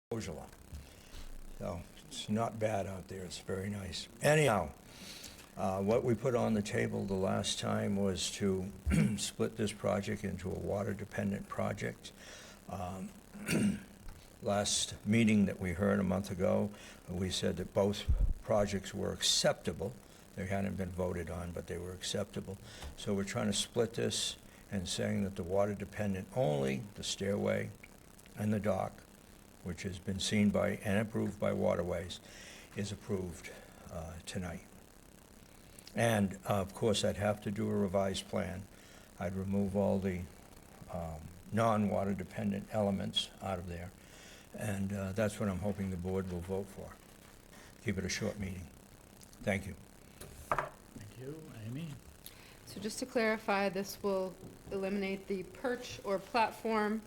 exposure line. So it's not bad out there. It's very nice. Anyhow, what we put on the table the last time was to split this project into a water-dependent project. Last meeting that we heard a month ago, we said that both projects were acceptable. They hadn't been voted on, but they were acceptable. So we're trying to split this and saying that the water-dependent only, the stairway and the dock, which has been seen by and approved by Waterways, is approved tonight. And of course, I'd have to do a revised plan. I'd remove all the non-water dependent elements out of there. And that's what I'm hoping the board will vote for. Keep it a short meeting. Thank you. Thank you. Amy? So just to clarify, this will eliminate the perch or platform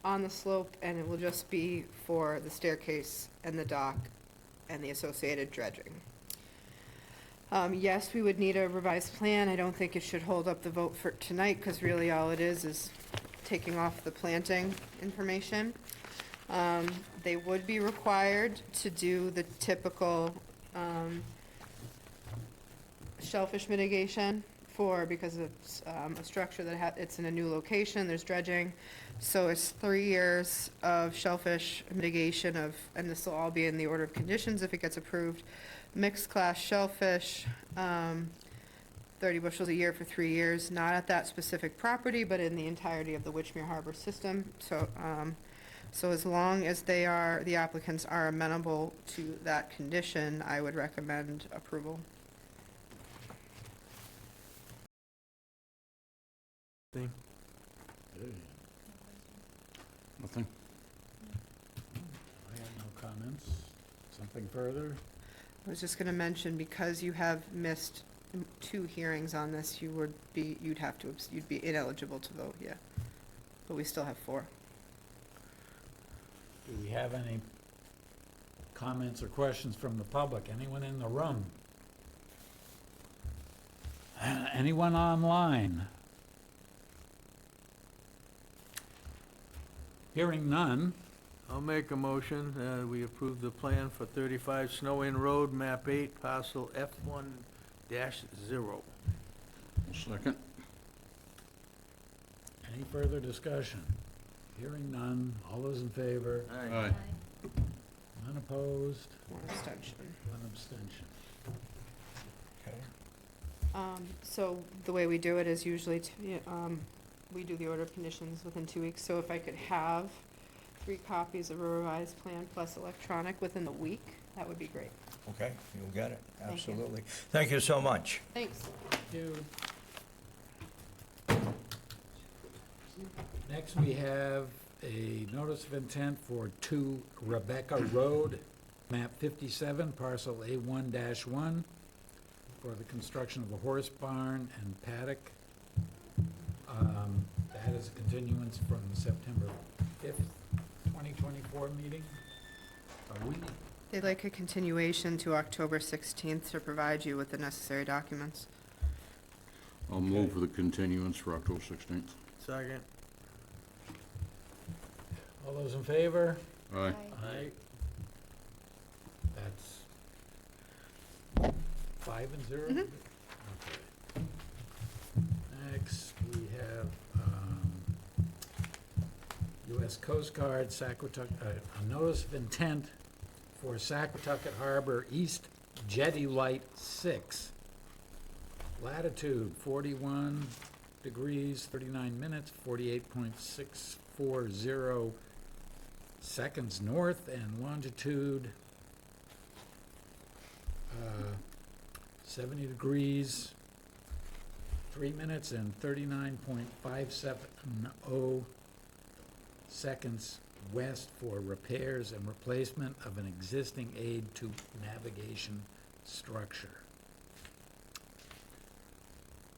on the slope, and it will just be for the staircase and the dock and the associated dredging. Yes, we would need a revised plan. I don't think it should hold up the vote for tonight, because really all it is taking off the planting information. They would be required to do the typical shellfish mitigation because it's a structure that it's in a new location, there's dredging. So it's 3 years of shellfish mitigation and this will all be in the order of conditions if it gets approved. Mixed class shellfish, 30 bushels a year for 3 years, not at that specific property, but in the entirety of the Witchmere Harbor system. So as long as the applicants are amenable to that condition, I would recommend approval. Nothing. I have no comments. Something further? I was just going to mention, because you have missed 2 hearings on this, you'd be ineligible to vote, yeah. But we still have 4. Do we have any comments or questions from the public? Anyone in the room? Anyone online? Hearing none. I'll make a motion, we approve the plan for 35 Snow Inn Road, map 8, parcel F1-0. Second. Any further discussion? Hearing none. All those in favor? Aye. None opposed? 1 abstention. 1 abstention. Okay. So the way we do it is usually, we do the order of conditions within 2 weeks. So if I could have 3 copies of a revised plan plus electronic within the week, that would be great. Okay, you'll get it. Thank you. Absolutely. Thank you so much. Thanks. Thank you. Next, we have a notice of intent for 2 Rebecca Road, map 57, parcel A1-1, for the construction of a horse barn and paddock. That is a continuance from September 5th, 2024 meeting. They'd like a continuation to October 16th to provide you with the necessary documents. I'll move for the continuance for October 16th. Second. All those in favor? Aye. Aye. That's 5 and 0? Mhm. Okay. Next, we have U.S. Coast Guard, a notice of intent for Saquatucket Harbor East Jetty Light 6. Latitude 41 degrees, 39 minutes, 48.640 seconds north, and longitude 70 degrees, 3 minutes, and 39.570 seconds west for repairs and replacement of an existing aid to navigation structure.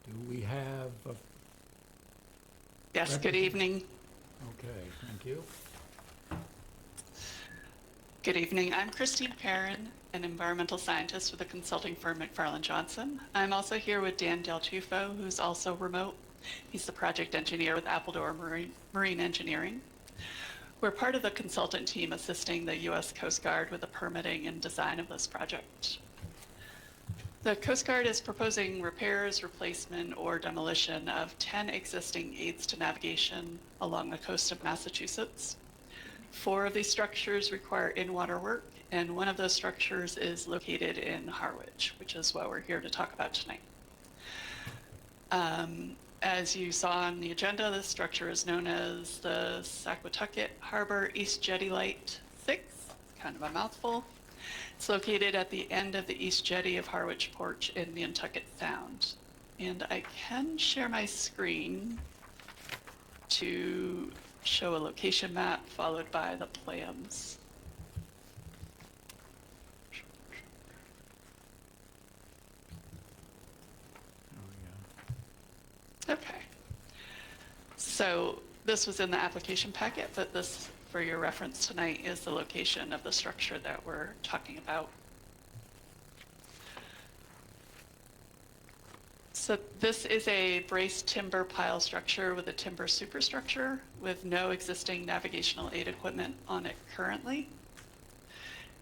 Do we have a... Yes, good evening. Okay, thank you. Good evening. I'm Christine Perrin, an environmental scientist with the consulting firm McFarland Johnson. I'm also here with Dan Del Tufo, who's also remote. He's the project engineer with Appledore Marine Engineering. We're part of the consultant team assisting the U.S. Coast Guard with the permitting and design of this project. The Coast Guard is proposing repairs, replacement, or demolition of 10 existing aids to navigation along the coast of Massachusetts. 4 of these structures require in-water work, and one of those structures is located in Harwich, which is what we're here to talk about tonight. As you saw on the agenda, this structure is known as the Saquatucket Harbor East Jetty Light 6. It's kind of a mouthful. It's located at the end of the East Jetty of Harwich Port in Nantucket Sound. And I can share my screen to show a location map followed by the plans. Okay. So this was in the application packet, but this, for your reference tonight, is the location of the structure that we're talking about. So this is a braced timber pile structure with a timber superstructure with no existing navigational aid equipment on it currently.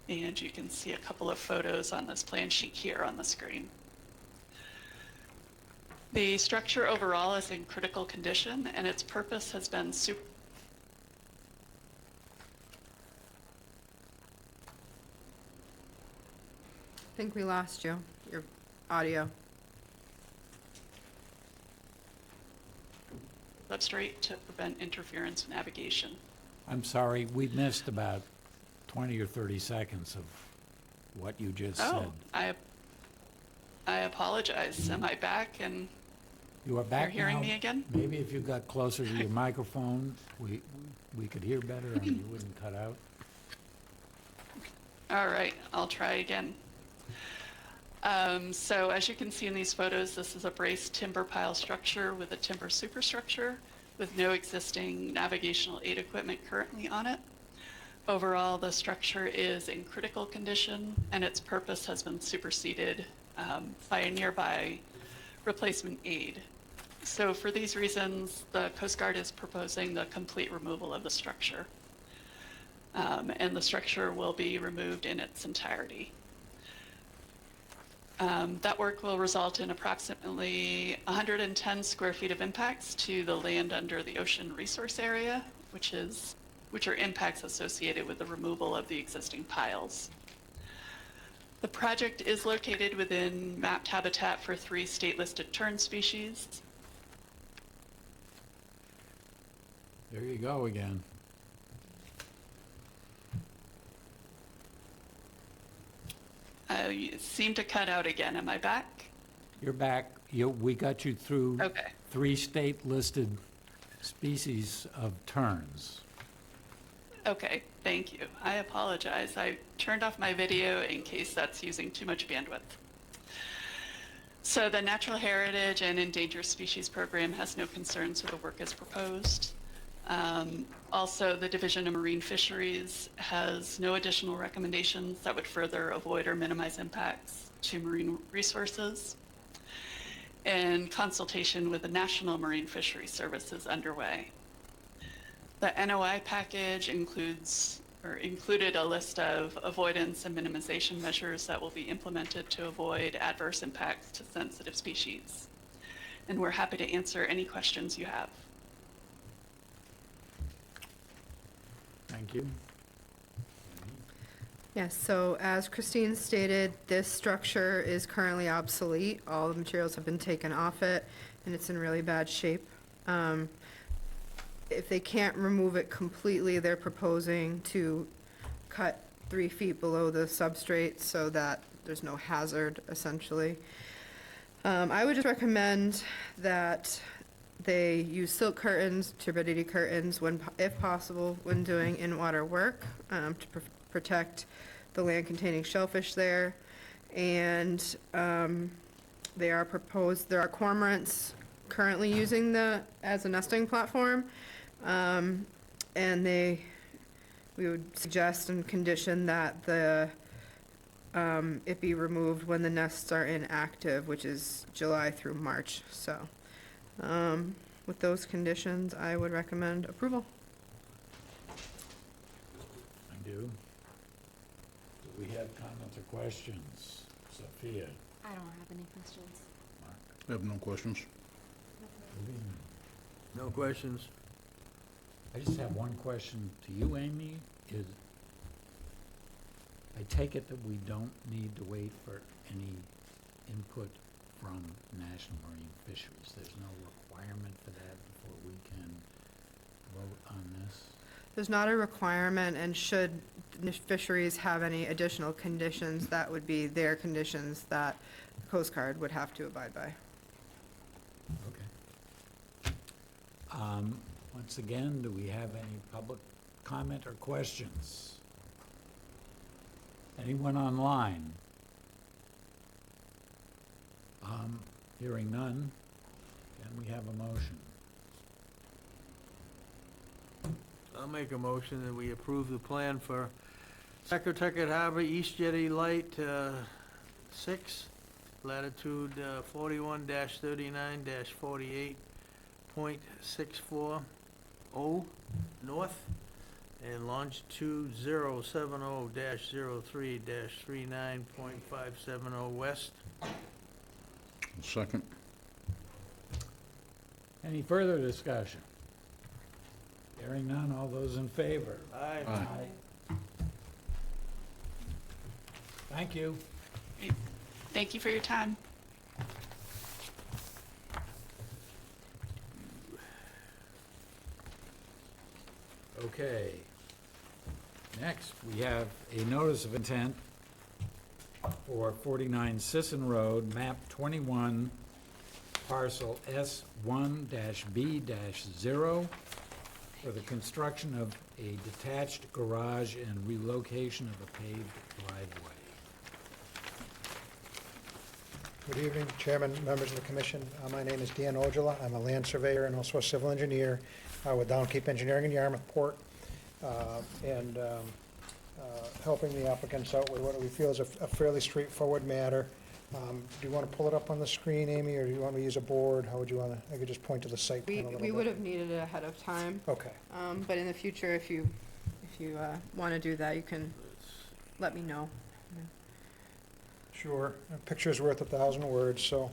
And you can see a couple of photos on this plan sheet here on the screen. The structure overall is in critical condition, and its purpose has been I think we lost you, your audio. substrate to prevent interference in navigation. I'm sorry, we missed about 20 or 30 seconds of what you just said. I apologize. Am I back? And You are you're back now? hearing me again? Maybe if you got closer to your microphone, we could hear better and you wouldn't cut out. All right, I'll try again. So as you can see in these photos, this is a braced timber pile structure with a timber superstructure with no existing navigational aid equipment currently on it. Overall, the structure is in critical condition, and its purpose has been superseded by a nearby replacement aid. So for these reasons, the Coast Guard is proposing the complete removal of the structure. And the structure will be removed in its entirety. That work will result in approximately 110 square feet of impacts to the land under the ocean resource area, which are impacts associated with the removal of the existing piles. The project is located within mapped habitat for 3 state-listed tern species. There you go again. You seem to cut out again. Am I back? You're back. We got you through Okay. 3 state-listed species of terns. Okay, thank you. I apologize. I turned off my video in case that's using too much bandwidth. So the Natural Heritage and Endangered Species Program has no concerns with the work as proposed. Also, the Division of Marine Fisheries has no additional recommendations that would further avoid or minimize impacts to marine resources. And consultation with the National Marine Fisheries Service is underway. The NOI package included a list of avoidance and minimization measures that will be implemented to avoid adverse impacts to sensitive species. And we're happy to answer any questions you have. Thank you. Yes, so as Christine stated, this structure is currently obsolete. All the materials have been taken off it, and it's in really bad shape. If they can't remove it completely, they're proposing to cut 3 feet below the substrate so that there's no hazard, essentially. I would just recommend that they use silk curtains, turbidity curtains, if possible, when doing in-water work, to protect the land-containing shellfish there. And there are cormorants currently using as a nesting platform. And we would suggest and condition that it be removed when the nests are inactive, which is July through March. So with those conditions, I would recommend approval. you. Do we have comments or questions? Sophia? I don't have any questions. Mark? I have no questions. No questions? I just have one question to you, Amy, is, I take it that we don't need to wait for any input from National Marine Fisheries? There's no requirement for that before we can vote on this? There's not a requirement, and should fisheries have any additional conditions, that would be their conditions that the Coast Guard would have to abide by. Okay. Once again, do we have any public comment or questions? Anyone online? Hearing none, can we have a motion? I'll make a motion that we approve the plan for Secretariat Harbor East Jetty Light 6, latitude 41-39-48.640 north, and longitude 070-03-39.570 west. Second. Any further discussion? Hearing none, all those in favor? Aye. Aye. Thank you. Thank you for your time. Okay. Next, we have a notice of intent for 49 Sisson Road, map 21, parcel S1-B-0, for the construction of a detached garage and relocation of a paved driveway. Good evening, Chairman, members of the commission. My name is Dan Ojala. I'm a land surveyor and also a civil engineer with Downcape Engineering in Yarmouthport, and helping the applicants out with what we feel is a fairly straightforward matter. Do you want to pull it up on the screen, Amy, or do you want me to use a board? How would you want to, I could just point to the site plan a little bit. We would have needed it ahead of time, Okay. but in the future, if you want to do that, you can let me know. Sure. A picture's worth 1,000 words, so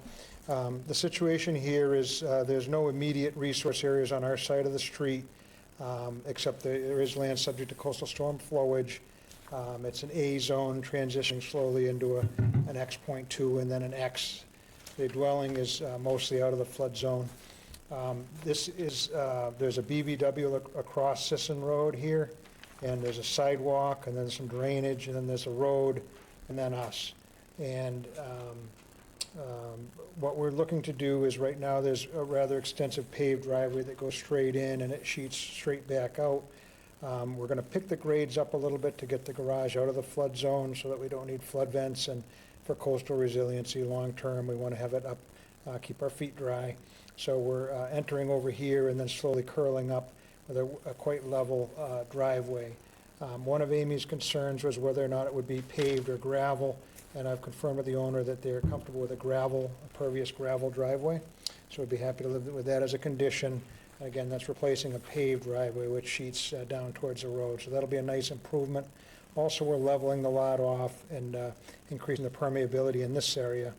the situation here is there's no immediate resource areas on our side of the street, except there is land subject to coastal storm flowage. It's an A zone transitioning slowly into an X.2 and then an X. The dwelling is mostly out of the flood zone. This is, there's a BVW across Sisson Road here, and there's a sidewalk, and then some drainage, and then there's a road, and then us. And what we're looking to do is, right now, there's a rather extensive paved driveway that goes straight in and it sheets straight back out. We're going to pick the grades up a little bit to get the garage out of the flood zone so that we don't need flood vents, and for coastal resiliency long-term, we want to have it up, keep our feet dry. So we're entering over here and then slowly curling up with a quite level driveway. One of Amy's concerns was whether or not it would be paved or gravel, and I've confirmed with the owner that they're comfortable with a pervious gravel driveway. So we'd be happy to live with that as a condition. Again, that's replacing a paved driveway which sheets down towards the road, so that'll be a nice improvement. Also, we're leveling the lot off and increasing the permeability in this area.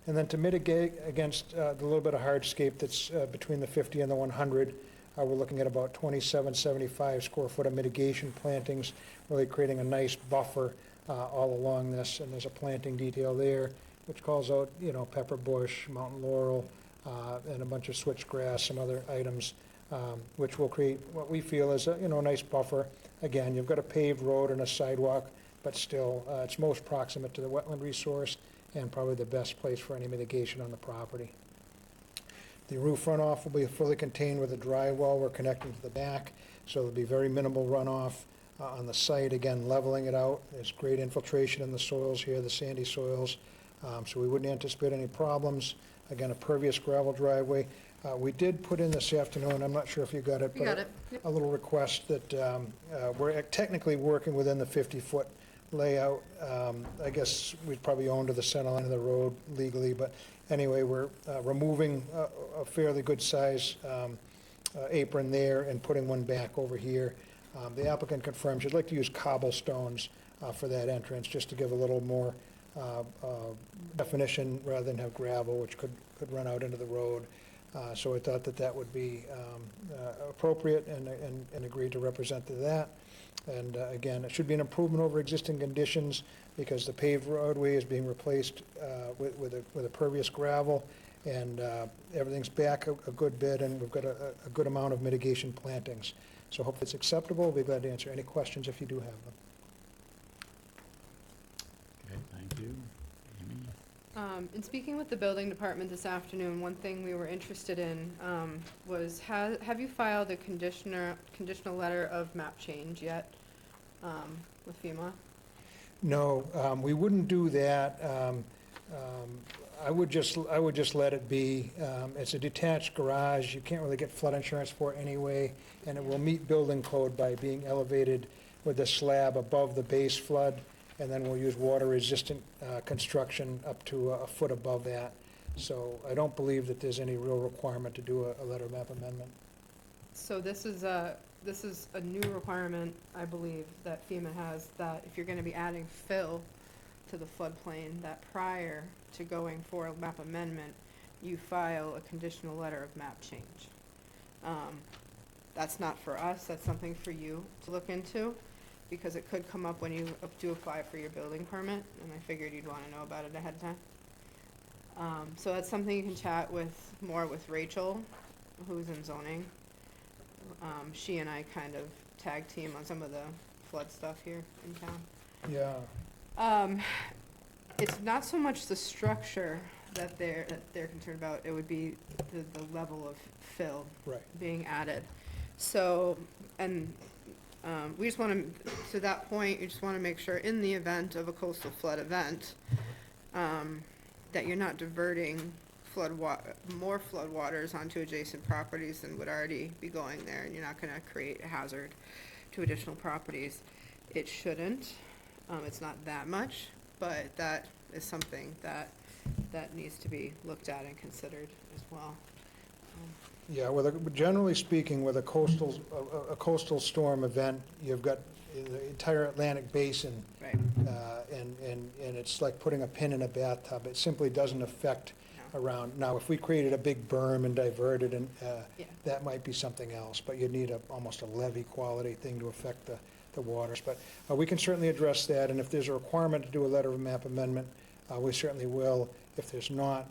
And then to mitigate against the little bit of hardscape that's between the 50 and the 100, we're looking at about 2775 square foot of mitigation plantings, really creating a nice buffer all along this. And there's a planting detail there which calls out, pepper bush, mountain laurel, and a bunch of switchgrass, some other items, which will create what we feel is a nice buffer. Again, you've got a paved road and a sidewalk, but still, it's most proximate to the wetland resource and probably the best place for any mitigation on the property. The roof runoff will be fully contained with a dry well. We're connecting to the back, so there'll be very minimal runoff on the site. Again, leveling it out. There's great infiltration in the soils here, the sandy soils, so we wouldn't anticipate any problems. Again, a pervious gravel driveway. We did put in this afternoon, I'm not sure if you got it, You got it. a little request that we're technically working within the 50-foot layout. I guess we'd probably own to the center line of the road legally, but anyway, we're removing a fairly good size apron there and putting one back over here. The applicant confirms you'd like to use cobblestones for that entrance, just to give a little more definition rather than have gravel, which could run out into the road. So I thought that that would be appropriate and agreed to represent to that. And again, it should be an improvement over existing conditions because the paved roadway is being replaced with a pervious gravel, and everything's back a good bit, and we've got a good amount of mitigation plantings. So hopefully it's acceptable. We'll be glad to answer any questions if you do have them. Okay, thank you. Amy? In speaking with the building department this afternoon, one thing we were interested in was, have you filed a conditional letter of map change yet with FEMA? No, we wouldn't do that. I would just let it be. It's a detached garage. You can't really get flood insurance for it anyway, and it will meet building code by being elevated with the slab above the base flood, and then we'll use water-resistant construction up to a foot above that. So I don't believe that there's any real requirement to do a letter of map amendment. So this is a new requirement, I believe, that FEMA has, that if you're gonna be adding fill to the floodplain, that prior to going for a map amendment, you file a conditional letter of map change. That's not for us, that's something for you to look into, because it could come up when you do apply for your building permit, and I figured you'd wanna know about it ahead of time. So that's something you can chat more with Rachel, who's in zoning. She and I kind of tag team on some of the flood stuff here in town. Yeah, It's not so much the structure that they're concerned about, it would be the level of fill right. being added. So, and we just want to that point, you just want to make sure in the event of a coastal flood event, that you're not diverting more flood waters onto adjacent properties than would already be going there, and you're not going to create a hazard to additional properties. It shouldn't. It's not that much, but that is something that needs to be looked at and considered as well. Yeah, generally speaking, with a coastal storm event, you've got the entire Atlantic basin, Right. and it's like putting a pin in a bathtub. It simply doesn't affect No. around. Now, if we created a big berm and diverted, and Yeah. that might be something else, but you'd need almost a levee quality thing to affect the waters. But we can certainly address that, and if there's a requirement to do a letter of map amendment, we certainly will. If there's not,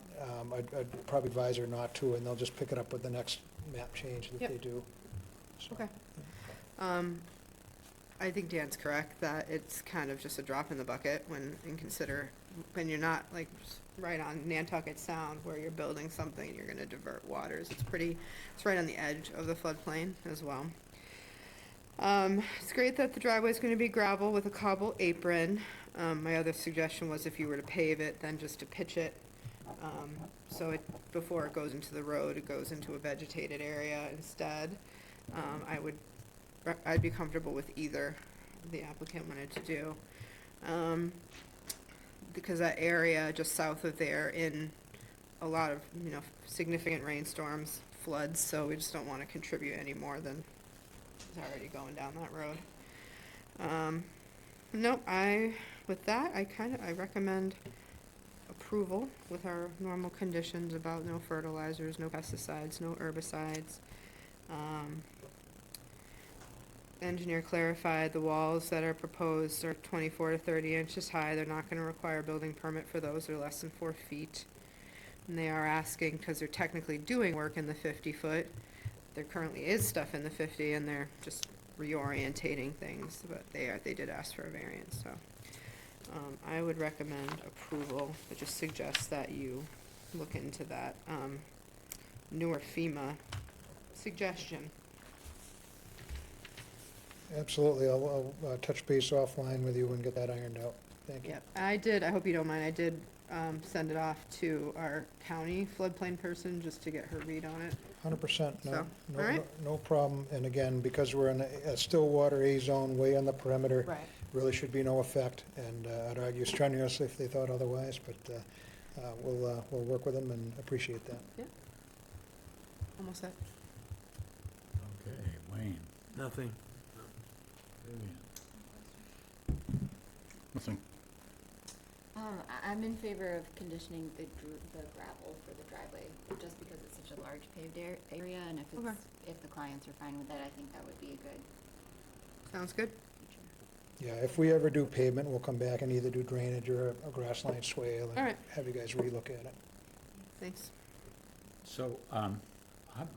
I'd probably advise her not to, and they'll just pick it up with the next map change that Yep. they do. So, Okay. I think Dan's correct that it's kind of just a drop in the bucket when you're not like right on Nantucket Sound where you're building something, you're gonna divert waters. It's right on the edge of the floodplain as well. It's great that the driveway's gonna be gravel with a cobble apron. My other suggestion was if you were to pave it, then just to pitch it. So before it goes into the road, it goes into a vegetated area instead. I'd be comfortable with either the applicant wanted to do. Because that area just south of there in a lot of, significant rainstorms, floods, so we just don't want to contribute any more than is already going down that road. Nope, with that, I recommend approval with our normal conditions about no fertilizers, no pesticides, no herbicides. Engineer clarified the walls that are proposed are 24 to 30 inches high. They're not gonna require a building permit for those. They're less than 4 feet. And they are asking, because they're technically doing work in the 50-foot, there currently is stuff in the 50, and they're just reorientating things, but they did ask for a variance, so. I would recommend approval, but just suggest that you look into that, newer FEMA suggestion. Absolutely, I'll touch base offline with you and get that ironed out. Thank you. Yep, I hope you don't mind, I did, send it off to our county floodplain person, just to get her read on it. 100%, So, all right. no problem. And again, because we're in a still water A zone way on the perimeter, Right. really should be no effect. And I'd argue strenuously if they thought otherwise, but we'll work with them and appreciate that. Almost set. Okay, Wayne. Nothing. Nothing. I'm in favor of conditioning the gravel for the driveway, just because it's such a large paved area, and if Okay. if the clients are fine with that, I think that would be a good Sounds good. feature. Yeah, if we ever do pavement, we'll come back and either do drainage or a grass line swale All and right. have you guys relook at it. Thanks. So,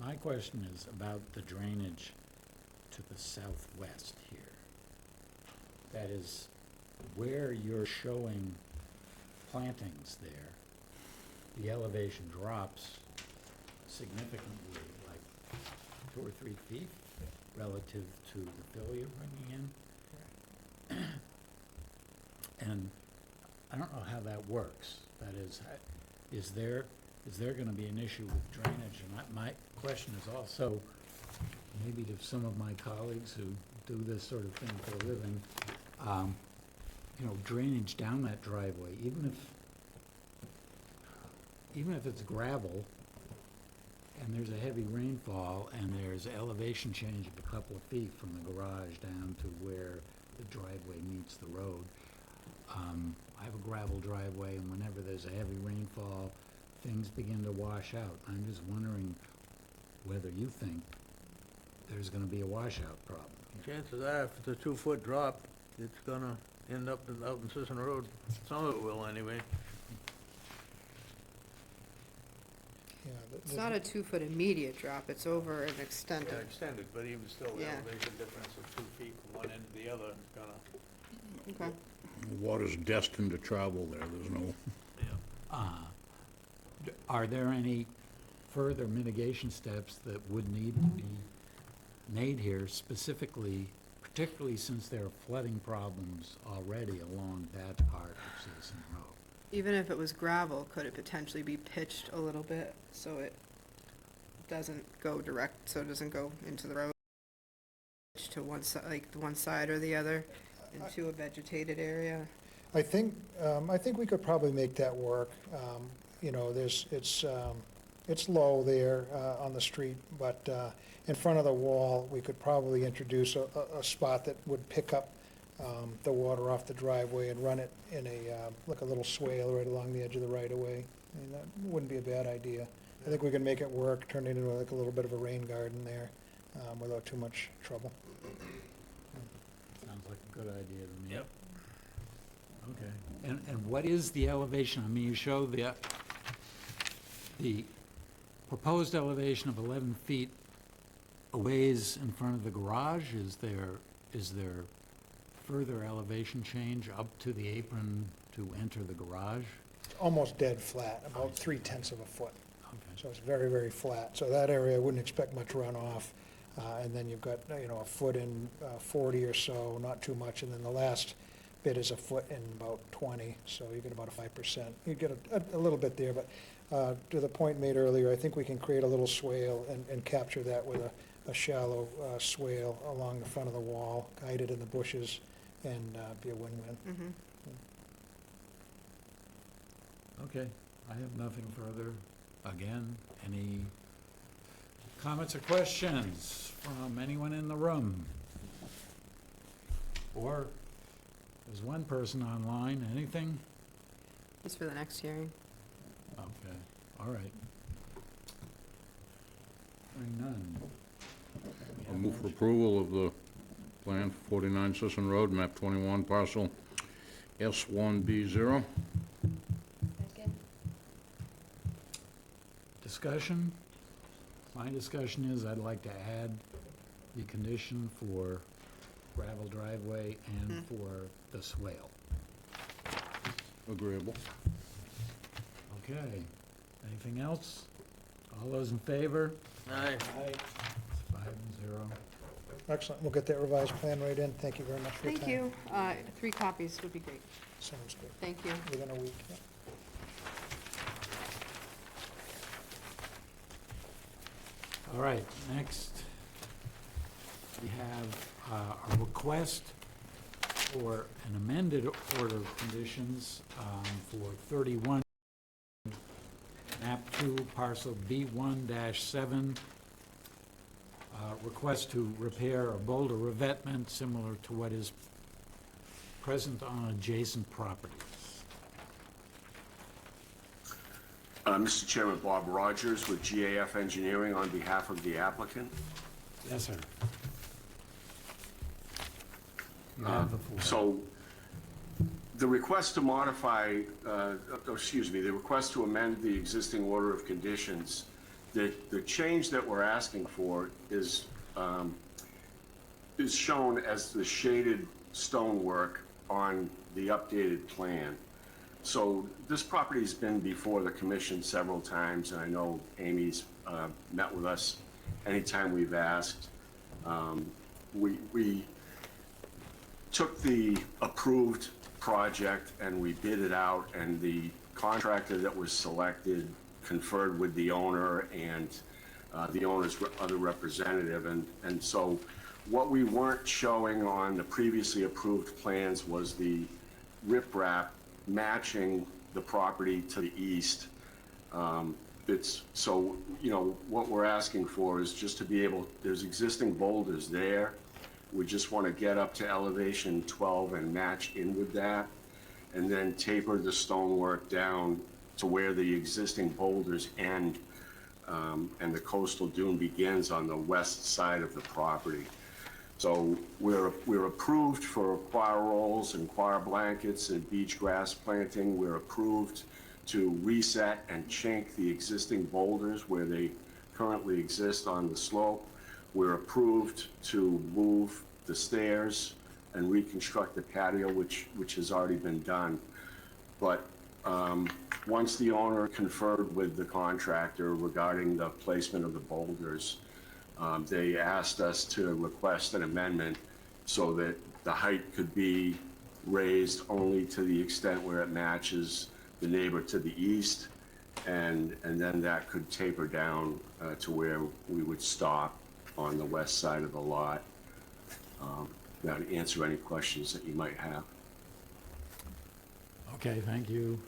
my question is about the drainage to the southwest here. That is, where you're showing plantings there, the elevation drops significantly, like 2 or 3 feet relative to the fill you're bringing in. And I don't know how that works. That is there gonna be an issue with drainage? And my question is also, maybe to some of my colleagues who do this sort of thing for a living, drainage down that driveway, even if it's gravel and there's a heavy rainfall and there's elevation change of a couple of feet from the garage down to where the driveway meets the road. I have a gravel driveway, and whenever there's a heavy rainfall, things begin to wash out. I'm just wondering whether you think there's gonna be a washout problem. Chances are, if it's a 2-foot drop, it's gonna end up out in Sisson Road. Some of it will, anyway. Yeah, It's not a 2-foot immediate drop, it's over an extent Yeah, of, extended, but even still, the Yeah. elevation difference of 2 feet from one end to the other is gonna, okay. The water's destined to travel there, there's no, Are there any further mitigation steps that would need to be made here specifically, particularly since there are flooding problems already along that part of Citizen Road? Even if it was gravel, could it potentially be pitched a little bit so it doesn't go direct, so it doesn't go into the road? Pitched to one side, like the one side or the other, into a vegetated area? I think we could probably make that work. It's low there on the street, but in front of the wall, we could probably introduce a spot that would pick up the water off the driveway and run it in like a little swale right along the edge of the right-of-way. I mean, that wouldn't be a bad idea. I think we can make it work, turn it into like a little bit of a rain garden there without too much trouble. Sounds like a good idea to me. Yep. Okay. And what is the elevation? I mean, you show the proposed elevation of 11 feet a ways in front of the garage. Is there further elevation change up to the apron to enter the garage? Almost dead flat, about 0.3 of a foot. Okay. So it's very, very flat. So that area, I wouldn't expect much runoff. And then you've got, a foot in 40 or so, not too much. And then the last bit is a foot in about 20, so you get about a 5%. You get a little bit there, but to the point made earlier, I think we can create a little swale and capture that with a shallow swale along the front of the wall, hide it in the bushes, and be a win-win. Mm-hmm. Okay, I have nothing further. Again, any comments or questions from anyone in the room? Or there's one person online, anything? Just for the next hearing. Okay, all right. Hearing none. I'll move for approval of the plan for 49 Sisson Road, map 21, parcel S1B0. Second? Discussion? My discussion is I'd like to add the condition for gravel driveway and for the swale. Agreeable. Okay, anything else? All those in favor? aye. Aye. 5-0. Excellent. We'll get that revised plan right in. Thank you very much for your time. Thank you. 3 copies would be great. Sounds good. Thank you. Within a week. Yeah. All right, next, we have a request for an amended order of conditions for 31, map 2, parcel B1-7, request to repair a boulder revetment similar to what is present on adjacent properties. Mr. Chairman, Bob Rogers with GAF Engineering on behalf of the applicant. Yes, sir. You have the floor. So the request to modify, the request to amend the existing order of conditions, the change that we're asking for is shown as the shaded stonework on the updated plan. So this property's been before the commission several times, and I know Amy's met with us anytime we've asked. We took the approved project and we bid it out, and the contractor that was selected conferred with the owner and the owner's other representative. And so what we weren't showing on the previously approved plans was the riprap matching the property to the east. So, you know, what we're asking for is just to be able, there's existing boulders there. We just want to get up to elevation 12 and match in with that, and then taper the stonework down to where the existing boulders end, and the coastal dune begins on the west side of the property. So we're approved for choir rolls and choir blankets and beach grass planting. We're approved to reset and chink the existing boulders where they currently exist on the slope. We're approved to move the stairs and reconstruct the patio, which has already been done. But once the owner conferred with the contractor regarding the placement of the boulders, they asked us to request an amendment so that the height could be raised only to the extent where it matches the neighbor to the east, and then that could taper down to where we would stop on the west side of the lot. Now to answer any questions that you might have. Okay, thank you.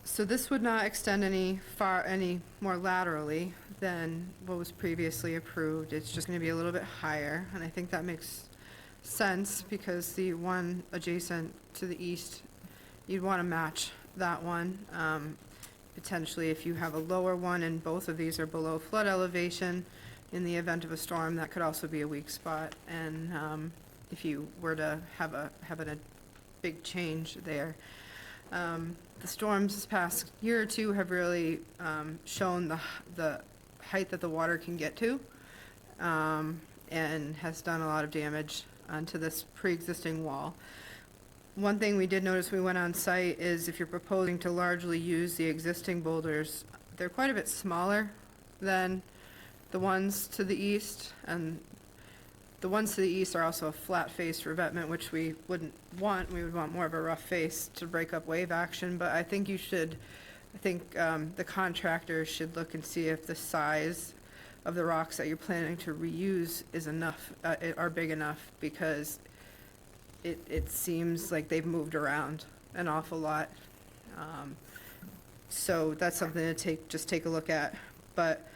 So this would not extend any more laterally than what was previously approved. It's just gonna be a little bit higher, and I think that makes sense because the one adjacent to the east, you'd wanna match that one. Potentially, if you have a lower one and both of these are below flood elevation, in the event of a storm, that could also be a weak spot. And if you were to have a big change there. The storms this past year or two have really shown the height that the water can get to, and has done a lot of damage to this pre-existing wall. One thing we did notice when we went on site is if you're proposing to largely use the existing boulders, they're quite a bit smaller than the ones to the east, and the ones to the east are also a flat-faced revetment, which we wouldn't want. We would want more of a rough face to break up wave action, but I think the contractor should look and see if the size of the rocks that you're planning to reuse is enough, are big enough, because it seems like they've moved around an awful lot. So that's something to take a look at. But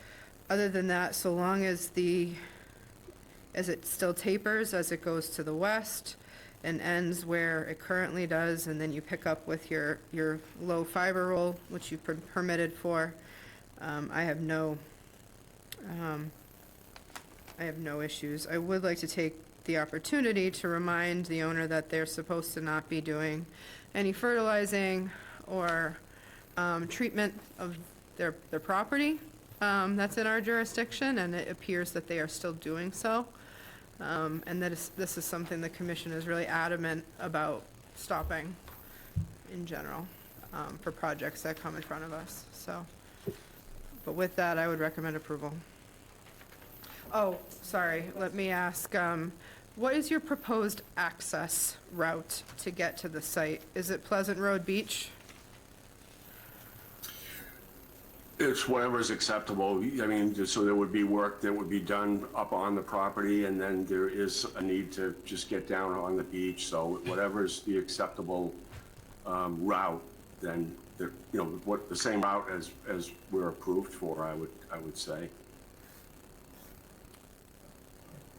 other than that, so long as it still tapers as it goes to the west and ends where it currently does, and then you pick up with your low fiber roll, which you've been permitted for, I have no issues. I would like to take the opportunity to remind the owner that they're supposed to not be doing any fertilizing or treatment of their property. That's in our jurisdiction, and it appears that they are still doing so. And this is something the commission is really adamant about stopping in general, for projects that come in front of us, so. But with that, I would recommend approval. Oh, sorry, let me ask, what is your proposed access route to get to the site? Is it Pleasant Road Beach? It's whatever's acceptable. I mean, so there would be work that would be done up on the property, and then there is a need to just get down on the beach. So whatever's the acceptable route, then what, the same route as we're approved for, I would say.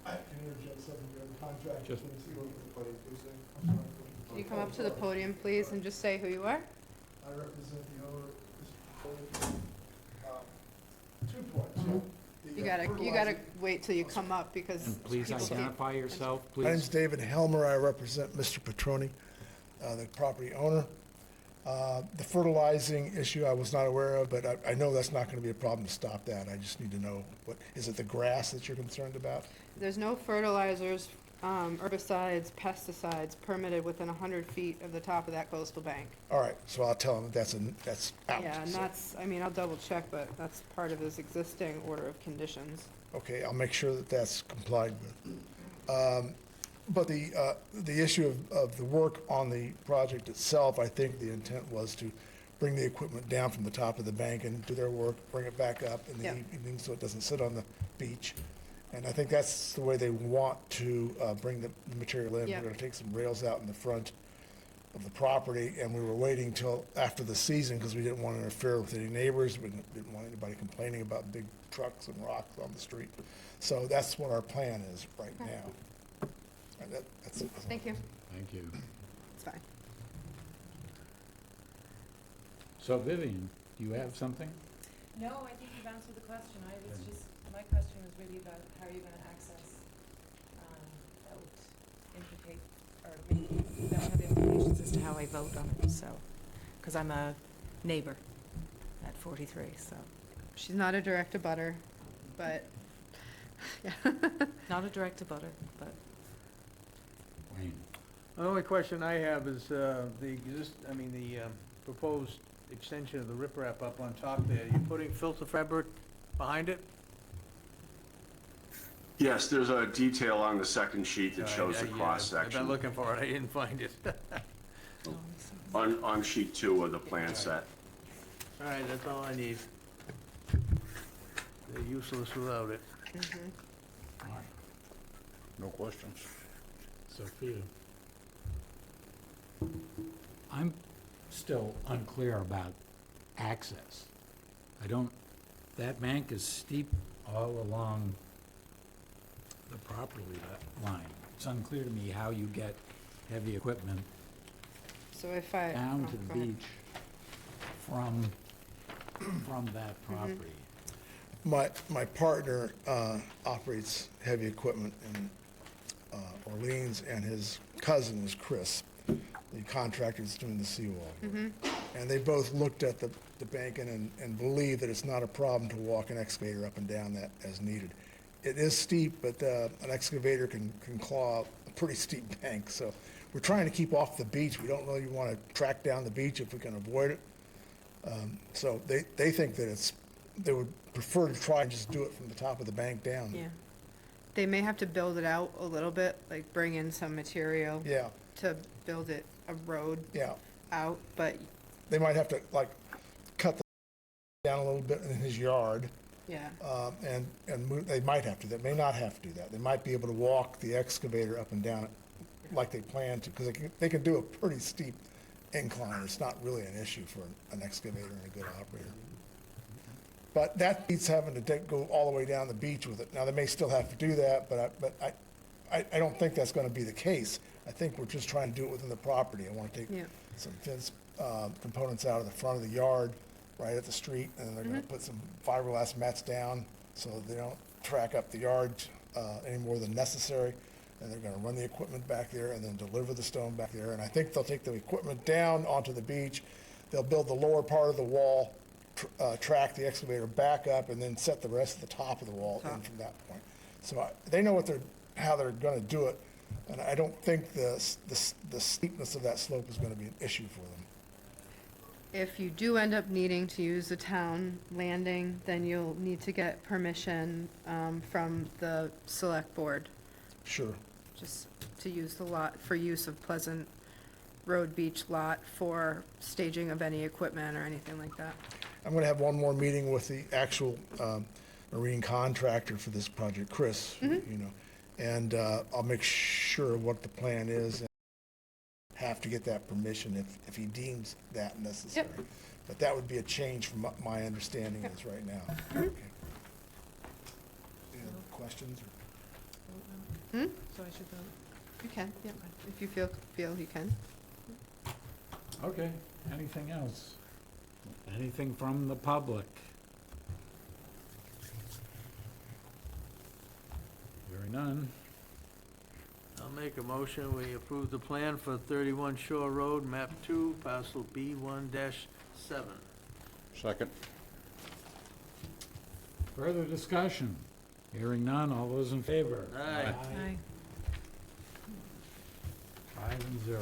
I can interject something here, the contract, Just- please, you want the podium, please, sir? I'm sorry. Can you come up to the podium, please, and just say who you are? I represent the owner, Mr. Foley. 2 points. The, You gotta fertilizer- wait till you come up, because And please people can't- identify yourself, My name's please. David Helmer, I represent Mr. Petroni, the property owner. The fertilizing issue I was not aware of, but I know that's not gonna be a problem to stop that. I just need to know, is it the grass that you're concerned about? There's no fertilizers, herbicides, pesticides permitted within 100 feet of the top of that coastal bank. All right, so I'll tell him that's out. Yeah, and So, that's, I mean, I'll double check, but that's part of his existing order of conditions. okay, I'll make sure that that's complied with. But the issue of the work on the project itself, I think the intent was to bring the equipment down from the top of the bank and do their work, bring it back up in the Yep. evening so it doesn't sit on the beach. And I think that's the way they want to bring the material in. Yep. We're gonna take some rails out in the front of the property, and we were waiting till after the season because we didn't want to interfere with any neighbors. We didn't want anybody complaining about big trucks and rocks on the street. So that's what our plan is right now. And that's it. Thank you. Thank you. It's fine. So Vivian, do you have something? No, I think you've answered the question. My question was really about how you're gonna access, that would implicate, or that would have implications as to how I vote on it, so, because I'm a neighbor at 43, so. She's not a direct abutter, but, yeah. Not a direct abutter, but. Wayne? The only question I have is, the proposed extension of the riprap up on top there, you're putting filter fabric behind it? Yes, there's a detail on the second sheet that shows the Yeah, I've cross-section. been looking for it, I didn't find it. On sheet 2 of the plan set. All right, that's all I need. They're useless without it. No questions. Sophia? I'm still unclear about access. That bank is steep all along the property line. It's unclear to me how you get heavy equipment So if I. down oh, to the go ahead. beach from that property. My partner operates heavy equipment in Orleans, and his cousin is Chris, the contractor that's doing the seawall work. And they both looked at the bank and believe that it's not a problem to walk an excavator up and down that as needed. It is steep, but an excavator can claw a pretty steep bank, so we're trying to keep off the beach. We don't really want to track down the beach if we can avoid it. So they think that they would prefer to try and just do it from the top of the bank down. Yeah. They may have to build it out a little bit, like bring in some material Yeah, to build it a road yeah. out, but, They might have to, like, cut the down a little bit in his yard, yeah. and move, they might have to, they may not have to do that. They might be able to walk the excavator up and down it like they plan to, because they can do a pretty steep incline. It's not really an issue for an excavator and a good operator. But that beats having to go all the way down the beach with it. Now, they may still have to do that, but I don't think that's gonna be the case. I think we're just trying to do it within the property. I wanna take Yeah. some fence components out of the front of the yard, right at the street, and then they're gonna put some fiberglass mats down so that they don't track up the yard any more than necessary. And they're gonna run the equipment back there and then deliver the stone back there. And I think they'll take the equipment down onto the beach. They'll build the lower part of the wall, track the excavator back up, and then set the rest of the top of the wall in from that point. So they know how they're gonna do it, and I don't think the steepness of that slope is gonna be an issue for them. If you do end up needing to use the town landing, then you'll need to get permission from the select board, Sure. just to use the lot, for use of Pleasant Road Beach lot for staging of any equipment or anything like that. I'm going to have one more meeting with the actual marine contractor for this project, Chris, you know, and I'll make sure what the plan is and have to get that permission if he deems that necessary. But that would be a change from what my understanding is right now. Okay. Any other questions? Hmm? So I should vote? You can, yeah, if you feel you can. Okay, anything else? Anything from the public? Hearing none. I'll make a motion, we approve the plan for 31 Shore Road, map 2, parcel B1-7. Second. Further discussion? Hearing none, all those in favor? Aye. Aye. 5-0.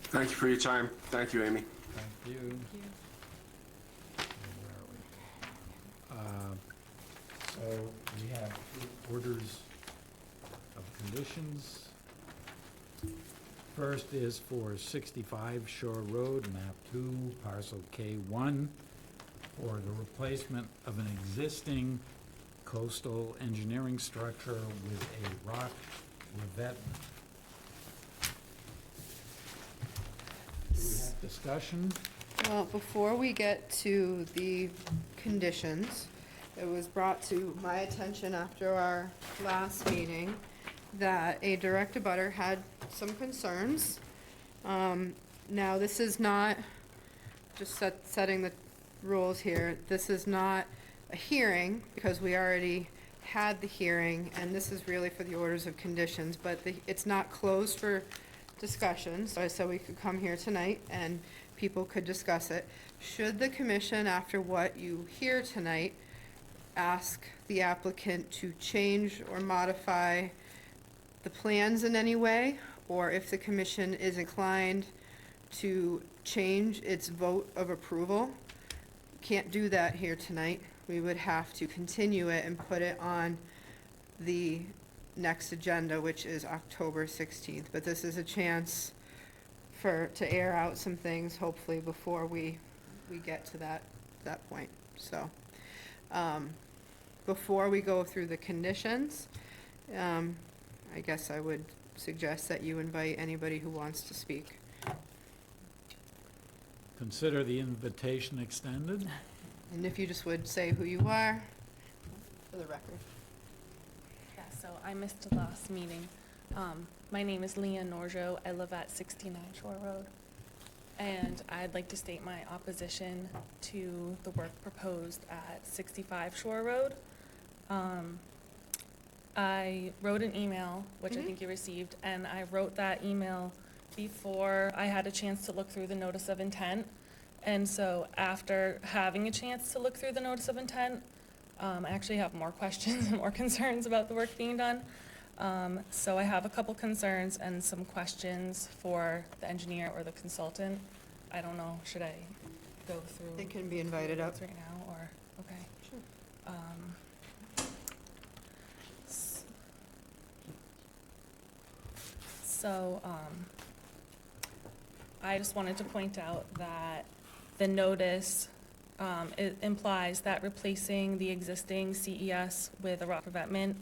Thank you for your time. Thank you, Amy. Thank you. Thank you. Where are we? So we have orders of conditions. First is for 65 Shore Road, map 2, parcel K1, for the replacement of an existing coastal engineering structure with a rock revetment. Do we have discussion? Well, before we get to the conditions, it was brought to my attention after our last meeting that a direct abutter had some concerns. Now, this is not, just setting the rules here, this is not a hearing, because we already had the hearing, and this is really for the orders of conditions, but it's not closed for discussion, so I said we could come here tonight and people could discuss it. Should the commission, after what you hear tonight, ask the applicant to change or modify the plans in any way, or if the commission is inclined to change its vote of approval, can't do that here tonight. We would have to continue it and put it on the next agenda, which is October 16th. But this is a chance to air out some things, hopefully, before we get to that point. So, before we go through the conditions, I guess I would suggest that you invite anybody who wants to speak. Consider the invitation extended. And if you just would say who you are, for the record. Yeah, so I missed the last meeting. My name is Leah Norjo. I live at 69 Shore Road. And I'd like to state my opposition to the work proposed at 65 Shore Road. I wrote an email, which I think you received, and I wrote that email before I had a chance to look through the notice of intent. And so after having a chance to look through the notice of intent, I actually have more questions and more concerns about the work being done. So I have a couple concerns and some questions for the engineer or the consultant. I don't know, should I go through? They can be invited up. Right now, or, okay. Sure. So, I just wanted to point out that the notice, it implies that replacing the existing CES with a rock revetment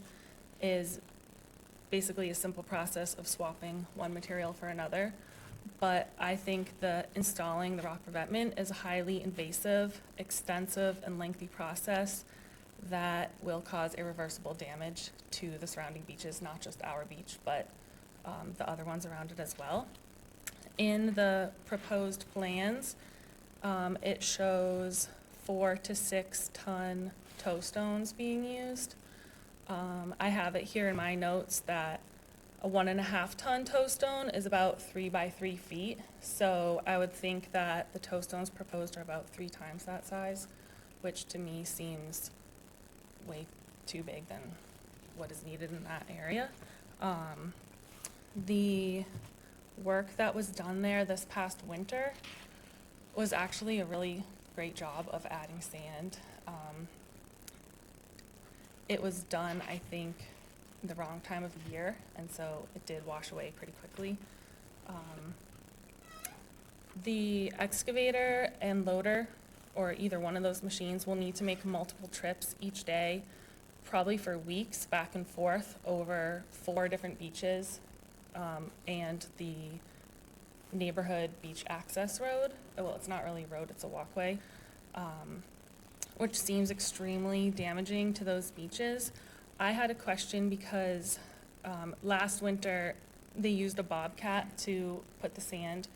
is basically a simple process of swapping one material for another. But I think installing the rock revetment is a highly invasive, extensive, and lengthy process that will cause irreversible damage to the surrounding beaches, not just our beach, but the other ones around it as well. In the proposed plans, it shows 4 to 6 ton tow stones being used. I have it here in my notes that a 1.5 ton tow stone is about 3 by 3 feet. So I would think that the tow stones proposed are about 3 times that size, which to me seems way too big than what is needed in that area. The work that was done there this past winter was actually a really great job of adding sand. It was done, I think, the wrong time of the year, and so it did wash away pretty quickly. The excavator and loader, or either one of those machines, will need to make multiple trips each day, probably for weeks, back and forth over 4 different beaches and the neighborhood beach access road. Well, it's not really a road, it's a walkway, which seems extremely damaging to those beaches. I had a question because last winter, they used a bobcat to put the sand,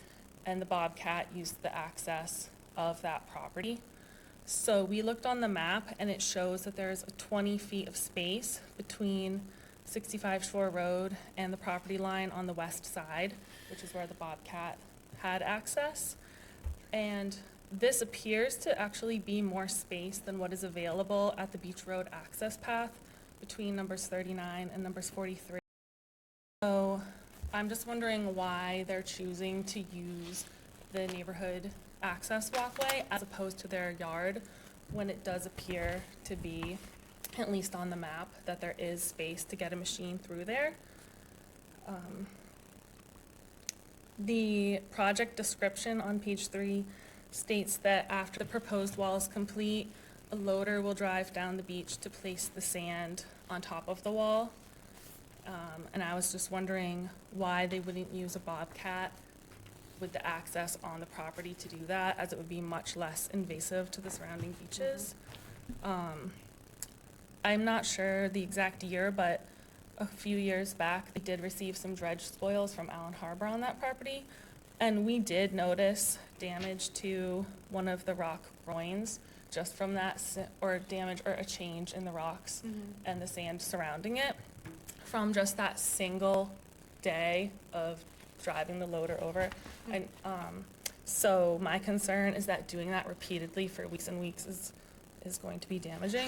and the bobcat used the access of that property. So we looked on the map, and it shows that there's 20 feet of space between 65 Shore Road and the property line on the west side, which is where the bobcat had access. And this appears to actually be more space than what is available at the Beach Road access path between numbers 39 and numbers 43. So I'm just wondering why they're choosing to use the neighborhood access walkway as opposed to their yard, when it does appear to be, at least on the map, that there is space to get a machine through there. The project description on page 3 states that after the proposed wall is complete, a loader will drive down the beach to place the sand on top of the wall. And I was just wondering why they wouldn't use a bobcat with the access on the property to do that, as it would be much less invasive to the surrounding beaches. I'm not sure the exact year, but a few years back, they did receive some dredge spoils from Allen Harbor on that property. And we did notice damage to one of the rock groins just from that, or damage or a change in the rocks and the sand surrounding it from just that single day of driving the loader over. And so my concern is that doing that repeatedly for weeks and weeks is going to be damaging.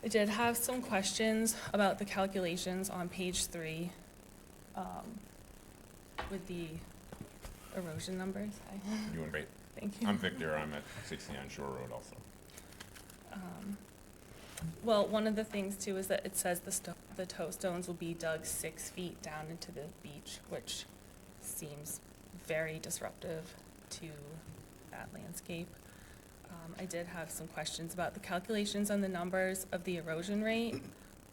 I did have some questions about the calculations on page 3 with the erosion numbers. You doing great. Thank you. I'm Victor. I'm at 69 Shore Road also. Well, one of the things too is that it says the toe stones will be dug 6 feet down into the beach, which seems very disruptive to that landscape. I did have some questions about the calculations on the numbers of the erosion rate.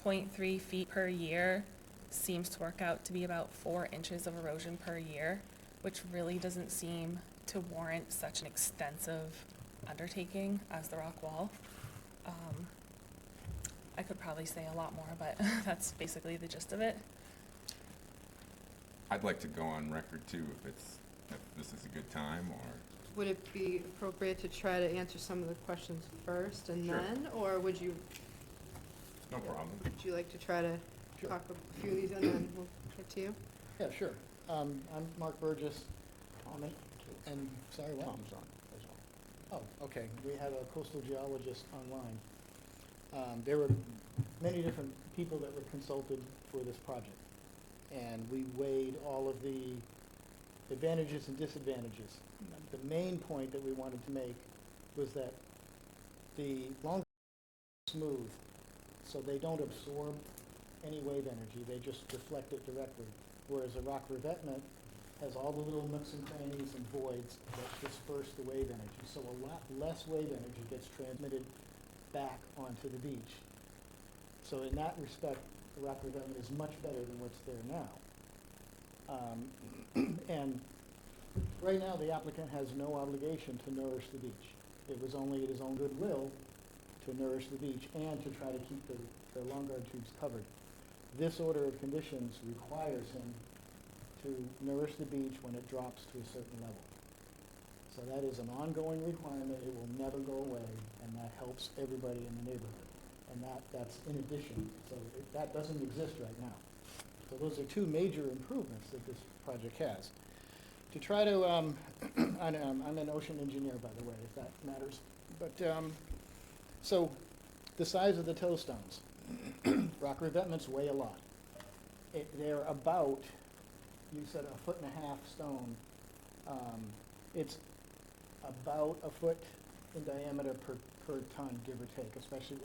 0.3 feet per year seems to work out to be about 4 inches of erosion per year, which really doesn't seem to warrant such an extensive undertaking as the rock wall. I could probably say a lot more, but that's basically the gist of it. I'd like to go on record too if this is a good time, or Would it be appropriate to try to answer some of the questions first and Sure. then, or would you, no problem. would you like to try to Sure. talk a few of these and then we'll get to you? Yeah, sure. I'm Mark Burgess. And, sorry, what? Tom's on as well. Oh, okay. We have a coastal geologist online. There were many different people that were consulted for this project. And we weighed all of the advantages and disadvantages. The main point that we wanted to make was that the longer smooth, so they don't absorb any wave energy, they just deflect it directly. Whereas a rock revetment has all the little nooks and crannies and voids that disperse the wave energy. So a lot less wave energy gets transmitted back onto the beach. So in that respect, the rock revetment is much better than what's there now. And right now, the applicant has no obligation to nourish the beach. It was only at his own goodwill to nourish the beach and to try to keep the Longard tubes covered. This order of conditions requires him to nourish the beach when it drops to a certain level. So that is an ongoing requirement. It will never go away, and that helps everybody in the neighborhood. And that's in addition. So that doesn't exist right now. So those are two major improvements that this project has. To try to, I'm an ocean engineer, by the way, if that matters. But, so the size of the toe stones. Rock revetments weigh a lot. They're about, you said 1.5 feet stone. It's about a foot in diameter per ton, give or take, especially,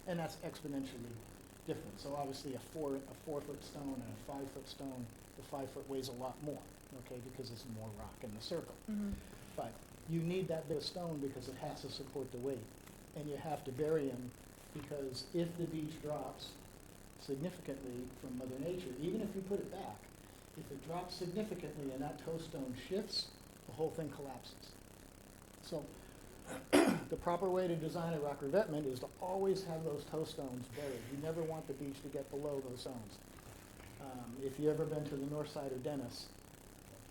and that's exponentially different. So obviously a 4-foot stone and a 5-foot stone, the 5 foot weighs a lot more, okay, because there's more rock in the circle. But you need that big stone because it has to support the weight. And you have to bury them because if the beach drops, significantly from Mother Nature, even if you put it back, if it drops significantly and that toe stone shifts, the whole thing collapses. So the proper way to design a rock revetment is to always have those toe stones buried. You never want the beach to get below those zones. If you've ever been to the north side of Dennis,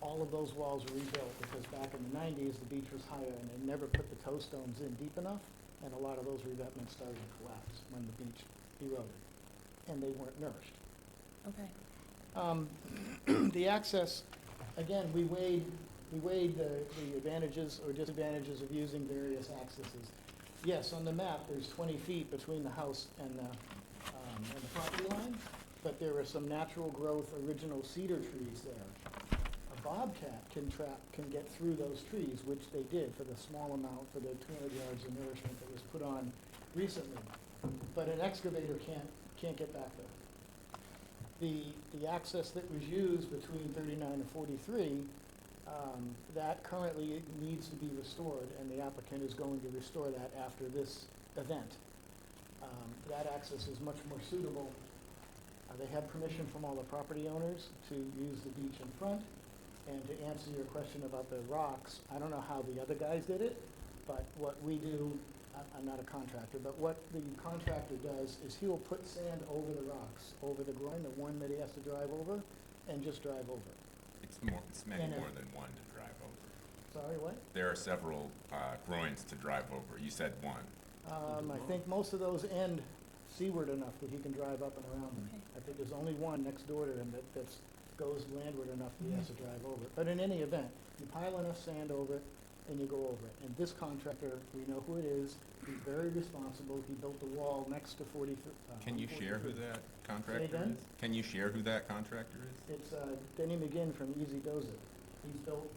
all of those walls were rebuilt because back in the 90s, the beach was higher and they never put the toe stones in deep enough, and a lot of those revetments started to collapse when the beach eroded, and they weren't nourished. Okay. The access, again, we weighed the advantages or disadvantages of using various accesses. Yes, on the map, there's 20 feet between the house and the property line, but there are some natural growth original cedar trees there. A bobcat can get through those trees, which they did for the small amount, for the 200 yards of nourishment that was put on recently. But an excavator can't get back there. The access that was used between 39 and 43, that currently needs to be restored, and the applicant is going to restore that after this event. That access is much more suitable. They had permission from all the property owners to use the beach in front. And to answer your question about the rocks, I don't know how the other guys did it, but what we do, I'm not a contractor, but what the contractor does is he will put sand over the rocks, over the groin, the one that he has to drive over, and just drive over. It's many And, more than one to drive over. Sorry, what? There are several groins to drive over. You said one. I think most of those end seaward enough that he can drive up and around them. Okay. I think there's only one next door to him that goes landward enough that he has to drive over it. But in any event, you pile enough sand over it and you go over it. And this contractor, we know who it is, he's very responsible. He built the wall next to 40. Can you share who that contractor again? is? Can you share who that contractor is? It's Denny McGinn from Easy Does It. He's built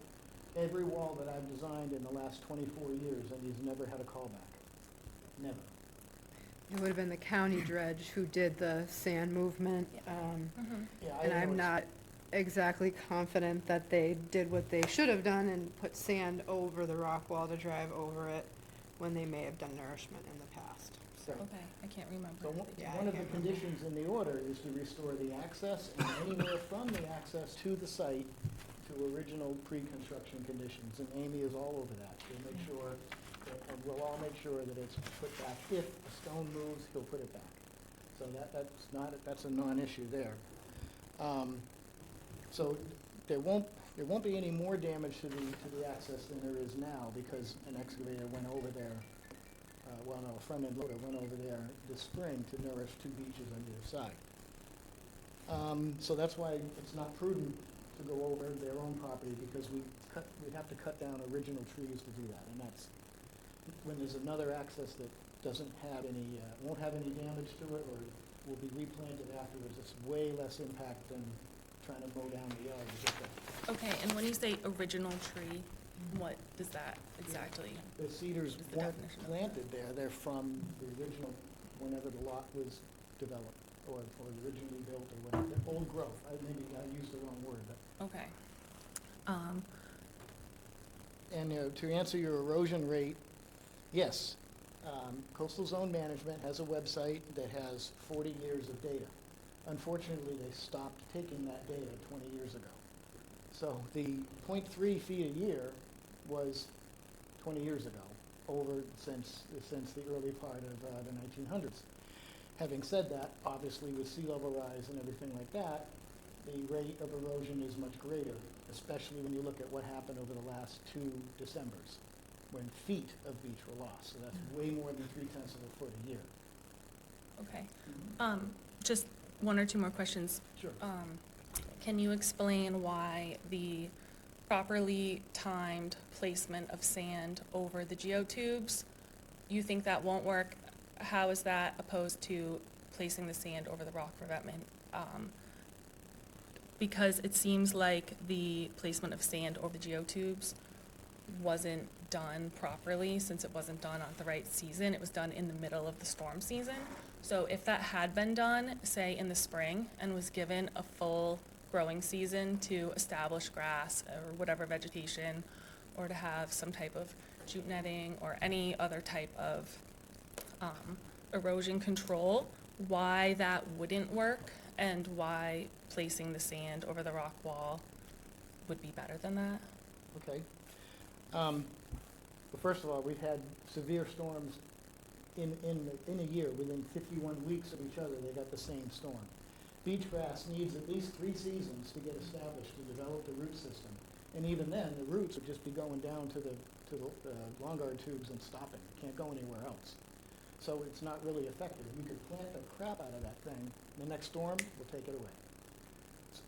every wall that I've designed in the last 24 years, and he's never had a callback. Never. It would have been the county dredge who did the sand movement. Yeah, And know I'm it's- not exactly confident that they did what they should have done and put sand over the rock wall to drive over it when they may have done nourishment in the past, so. Okay, I can't remember. So one Yeah, I one of the can't remember. conditions in the order is to restore the access and anywhere from the access to the site to original pre-construction conditions. And Amy is all over that. She'll make sure, and we'll all make sure that it's put back. If a stone moves, he'll put it back. So that's a non-issue there. So there won't be any more damage to the access than there is now because an excavator went over there. A front-end loader went over there this spring to nourish two beaches on either side. So that's why it's not prudent to go over their own property because we have to cut down original trees to do that. And that's when there's another access that doesn't have any, won't have any damage to it or will be replanted afterwards. It's way less impact than trying to mow down the yard to get that. Okay, and when you say original tree, what does that exactly? The cedars What's the weren't definition of planted there. They're from the original, whenever the lot was developed or originally built or whatever. They're old growth. Maybe I used the wrong word, but. Okay. And to answer your erosion rate, yes. Coastal Zone Management has a website that has 40 years of data. Unfortunately, they stopped taking that data 20 years ago. So the 0.3 feet a year was 20 years ago, over since the early part of the 1900s. Having said that, obviously with sea level rise and everything like that, the rate of erosion is much greater, especially when you look at what happened over the last 2 Decembers, when feet of beach were lost. So that's way more than 0.3 foot a year. Okay. Just one or two more questions. Sure. Can you explain why the properly timed placement of sand over the geotubes, you think that won't work? How is that opposed to placing the sand over the rock revetment? Because it seems like the placement of sand over the geotubes wasn't done properly since it wasn't done on the right season. It was done in the middle of the storm season. So if that had been done, say in the spring, and was given a full growing season to establish grass or whatever vegetation, or to have some type of jute netting or any other type of erosion control, why that wouldn't work and why placing the sand over the rock wall would be better than that. Okay. Well, first of all, we've had severe storms in a year, within 51 weeks of each other, they got the same storm. Beach grass needs at least 3 seasons to get established, to develop the root system. And even then, the roots would just be going down to the Longard tubes and stopping. It can't go anywhere else. So it's not really effective. You could plant the crap out of that thing, the next storm will take it away.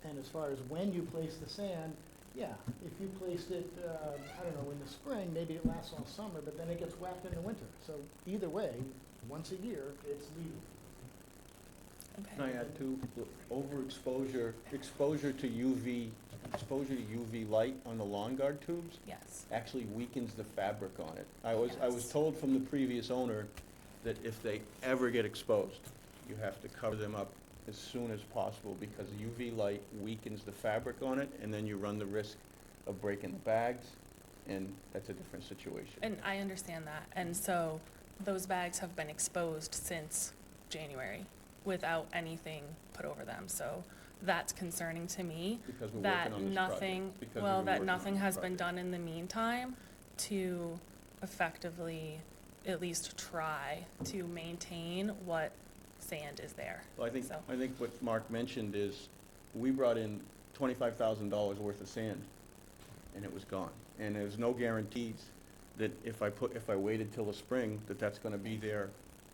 And as far as when you place the sand, yeah, if you placed it, I don't know, in the spring, maybe it lasts all summer, but then it gets whacked in the winter. So either way, once a year, it's legal. Okay. Can I add too, overexposure, exposure to UV light on the lawn guard tubes Yes. actually weakens the fabric on it. I was Yes. told from the previous owner that if they ever get exposed, you have to cover them up as soon as possible because UV light weakens the fabric on it, and then you run the risk of breaking the bags, and that's a different situation. And I understand that. And so those bags have been exposed since January without anything put over them. So that's concerning to me. Because we're that working on this nothing, project. Because well, we're that working on nothing this has been project. done in the meantime to effectively at least try to maintain what sand is there. Well, So- I think what Mark mentioned is, we brought in $25,000 worth of sand, and it was gone. And there's no guarantees that if I waited till the spring, that that's gonna be there,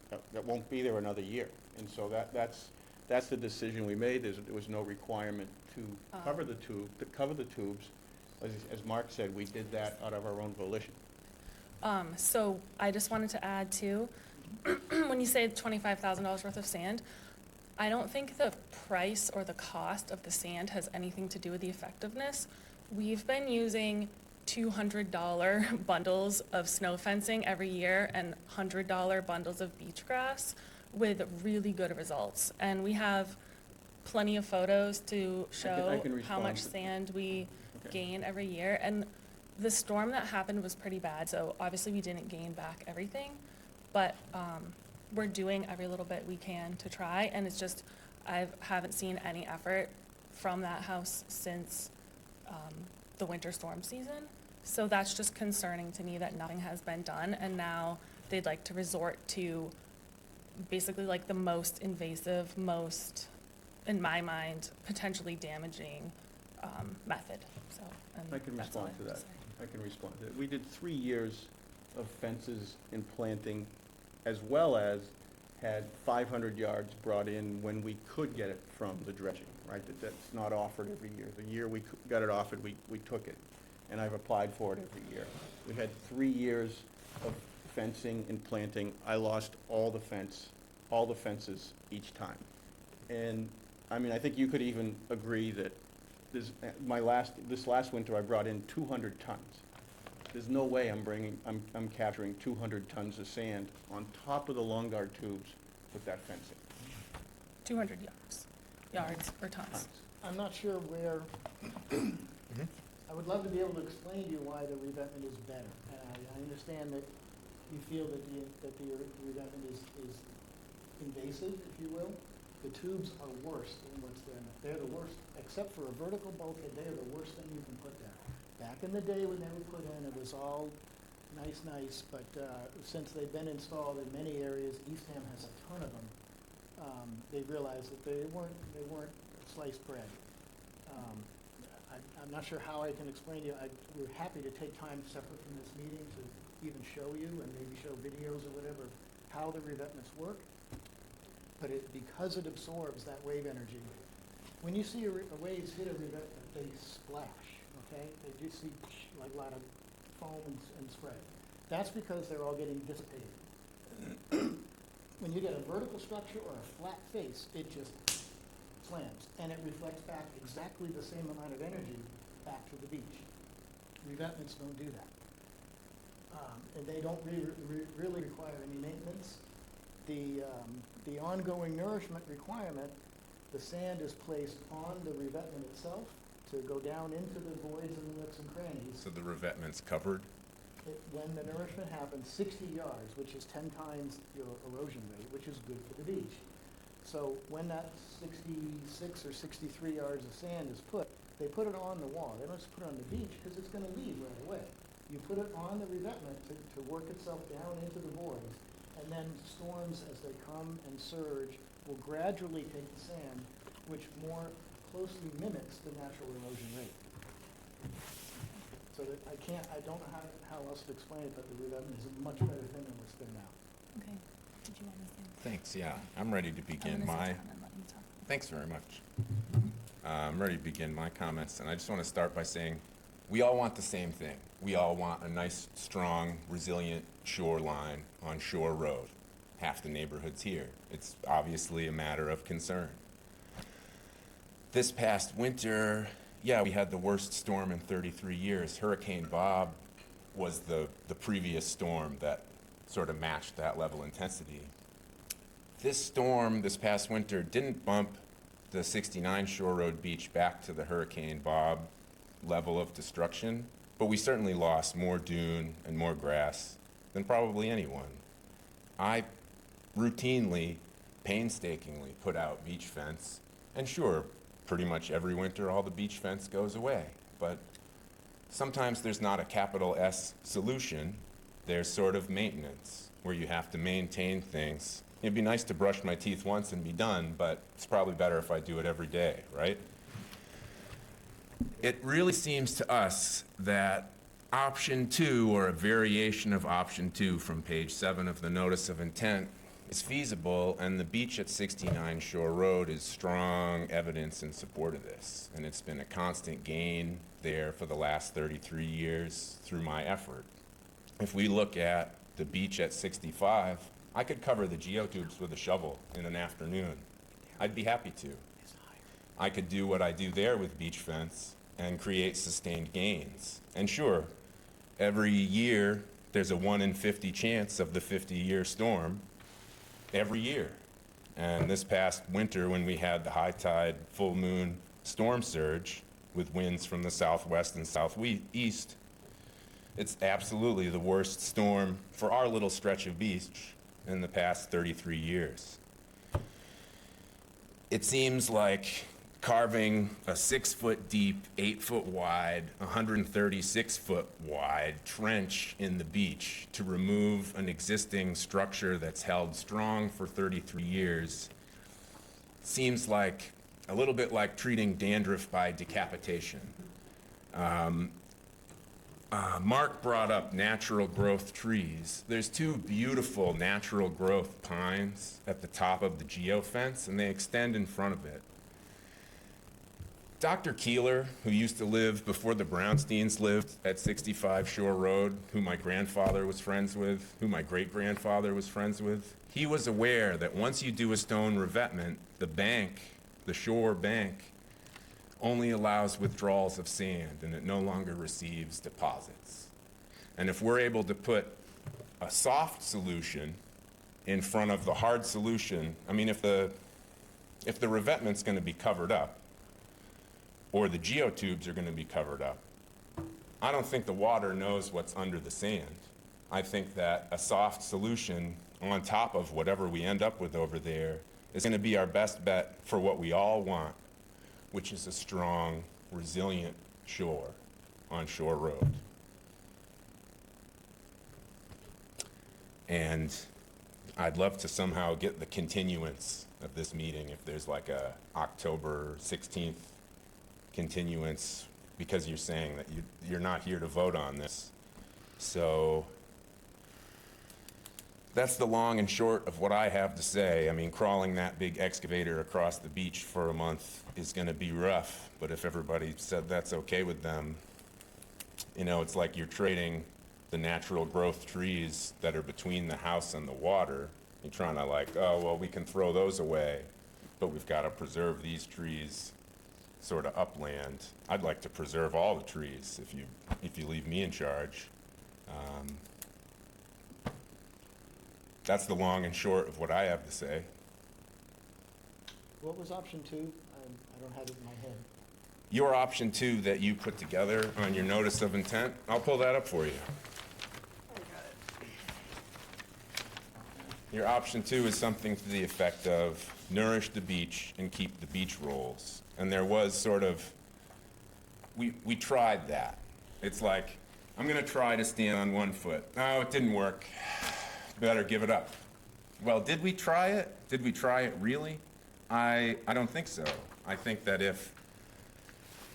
that won't be there another year. And so that's the decision we made. There was no requirement to cover the tubes. As Mark said, we did that out of our own volition. So I just wanted to add too, when you say $25,000 worth of sand, I don't think the price or the cost of the sand has anything to do with the effectiveness. We've been using $200 bundles of snow fencing every year and $100 bundles of beach grass with really good results. And we have plenty of photos to show can how much respond to- sand we Okay. gain every year. And the storm that happened was pretty bad, so obviously we didn't gain back everything, but we're doing every little bit we can to try, and it's just, I haven't seen any effort from that house since the winter storm season. So that's just concerning to me that nothing has been done, and now they'd like to resort to basically like the most invasive, most, in my mind, potentially damaging method, so. and I can that's all respond to have that. say. I can respond to that. We did 3 years of fences and planting, as well as had 500 yards brought in when we could get it from the dredging, right? That's not offered every year. The year we got it offered, we took it, and I've applied for it every year. We had 3 years of fencing and planting. I lost all the fences each time. And, I mean, I think you could even agree that this last winter I brought in 200 tons. There's no way I'm capturing 200 tons of sand on top of the lawn guard tubes with that fencing. 200 yards or tons. I'm not sure where, I would love to be able to explain to you why the revetment is better. I understand that you feel that the revetment is invasive, if you will. The tubes are worse than what's there. They're the worst, except for a vertical bulkhead, they are the worst thing you can put there. Back in the day when they were put in, it was all nice, but since they've been installed in many areas, Eastham has a ton of them, they realized that they weren't sliced bread. I'm not sure how I can explain to you. We're happy to take time separate from this meeting to even show you and maybe show videos or whatever of how the revetments work. But because it absorbs that wave energy, when you see waves hit a revetment, they splash, okay? They do see like a lot of foam and spray. That's because they're all getting dissipated. When you get a vertical structure or a flat face, it just slams, and it reflects back exactly the same amount of energy back to the beach. Revetments don't do that. And they don't really require any maintenance. The ongoing nourishment requirement, the sand is placed on the revetment itself to go down into the voids and the nooks and crannies. So the revetment's covered? When the nourishment happens, 60 yards, which is 10 times your erosion rate, which is good for the beach. So when that 66 or 63 yards of sand is put, they put it on the wall. They don't just put it on the beach because it's going to leave right away. You put it on the revetment to work itself down into the voids, and then storms as they come and surge will gradually take the sand, which more closely mimics the natural erosion rate. So that I don't know how else to explain it, but the revetment is a much better thing than what's there now. Okay. Did you want to say? Thanks, yeah. I'm ready to begin my, thanks very much. I'm ready to begin my comments, and I just want to start by saying, we all want the same thing. We all want a nice, strong, resilient shoreline on Shore Road. Half the neighborhood's here. It's obviously a matter of concern. This past winter, yeah, we had the worst storm in 33 years. Hurricane Bob was the previous storm that sort of matched that level of intensity. This storm this past winter didn't bump the 69 Shore Road beach back to the Hurricane Bob level of destruction, but we certainly lost more dune and more grass than probably anyone. I routinely, painstakingly put out beach fence, and sure, pretty much every winter all the beach fence goes away, but sometimes there's not a capital S solution. There's sort of maintenance, where you have to maintain things. It'd be nice to brush my teeth once and be done, but it's probably better if I do it every day, right? It really seems to us that option 2, or a variation of option 2 from page 7 of the notice of intent, is feasible, and the beach at 69 Shore Road is strong evidence in support of this. And it's been a constant gain there for the last 33 years through my effort. If we look at the beach at 65, I could cover the geotubes with a shovel in an afternoon. I'd be happy to. I could do what I do there with beach fence and create sustained gains. And sure, every year there's a 1 in 50 chance of the 50-year storm, every year. And this past winter, when we had the high tide, full moon storm surge with winds from the southwest and southeast, it's absolutely the worst storm for our little stretch of beach in the past 33 years. It seems like carving a 6-foot deep, 8-foot wide, 136-foot wide trench in the beach to remove an existing structure that's held strong for 33 years seems like a little bit like treating dandruff by decapitation. Mark brought up natural growth trees. There's 2 beautiful natural growth pines at the top of the geofence, and they extend in front of it. Dr. Keeler, who used to live before the Brownsteins lived at 65 Shore Road, who my grandfather was friends with, who my great-grandfather was friends with, he was aware that once you do a stone revetment, the bank, the shore bank, only allows withdrawals of sand, and it no longer receives deposits. And if we're able to put a soft solution in front of the hard solution, I mean, if the revetment's going to be covered up, or the geotubes are going to be covered up, I don't think the water knows what's under the sand. I think that a soft solution on top of whatever we end up with over there is going to be our best bet for what we all want, which is a strong, resilient shore on Shore Road. And I'd love to somehow get the continuance of this meeting, if there's like a October 16th continuance, because you're saying that you're not here to vote on this. So that's the long and short of what I have to say. I mean, crawling that big excavator across the beach for a month is going to be rough, but if everybody said that's okay with them, you know, it's like you're trading the natural growth trees that are between the house and the water. You're trying to like, oh, well, we can throw those away, but we've got to preserve these trees sort of upland. I'd like to preserve all the trees if you leave me in charge. That's the long and short of what I have to say. What was option 2? I don't have it in my head. Your option 2 that you put together on your notice of intent, I'll pull that up for you. Your option 2 is something to the effect of nourish the beach and keep the beach rolls. And there was sort of, we tried that. It's like, I'm gonna try to stand on one foot. Oh, it didn't work. Better give it up. Well, did we try it? Did we try it really? I don't think so. I think that if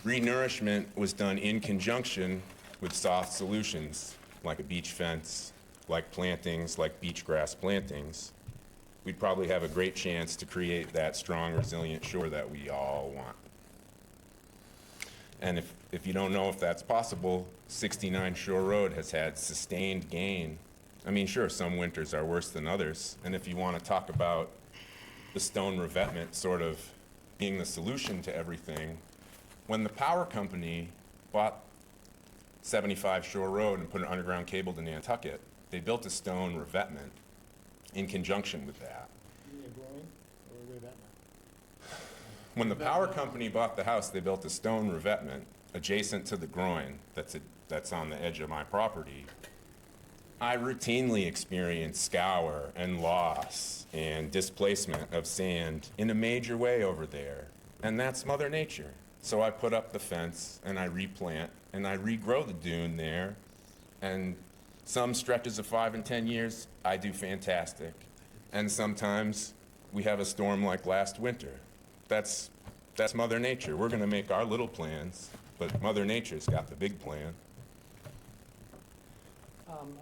renourishment was done in conjunction with soft solutions, like a beach fence, like plantings, like beach grass plantings, we'd probably have a great chance to create that strong, resilient shore that we all want. And if you don't know if that's possible, 69 Shore Road has had sustained gain. I mean, sure, some winters are worse than others. And if you want to talk about the stone revetment sort of being the solution to everything, when the power company bought 75 Shore Road and put an underground cable to Nantucket, they built a stone revetment in conjunction with that. You mean a groin or a revetment? When the power company bought the house, they built a stone revetment adjacent to the groin that's on the edge of my property. I routinely experience scour and loss and displacement of sand in a major way over there, and that's Mother Nature. So I put up the fence and I replant and I regrow the dune there, and some stretches of 5 and 10 years, I do fantastic. And sometimes we have a storm like last winter. That's Mother Nature. We're gonna make our little plans, but Mother Nature's got the big plan.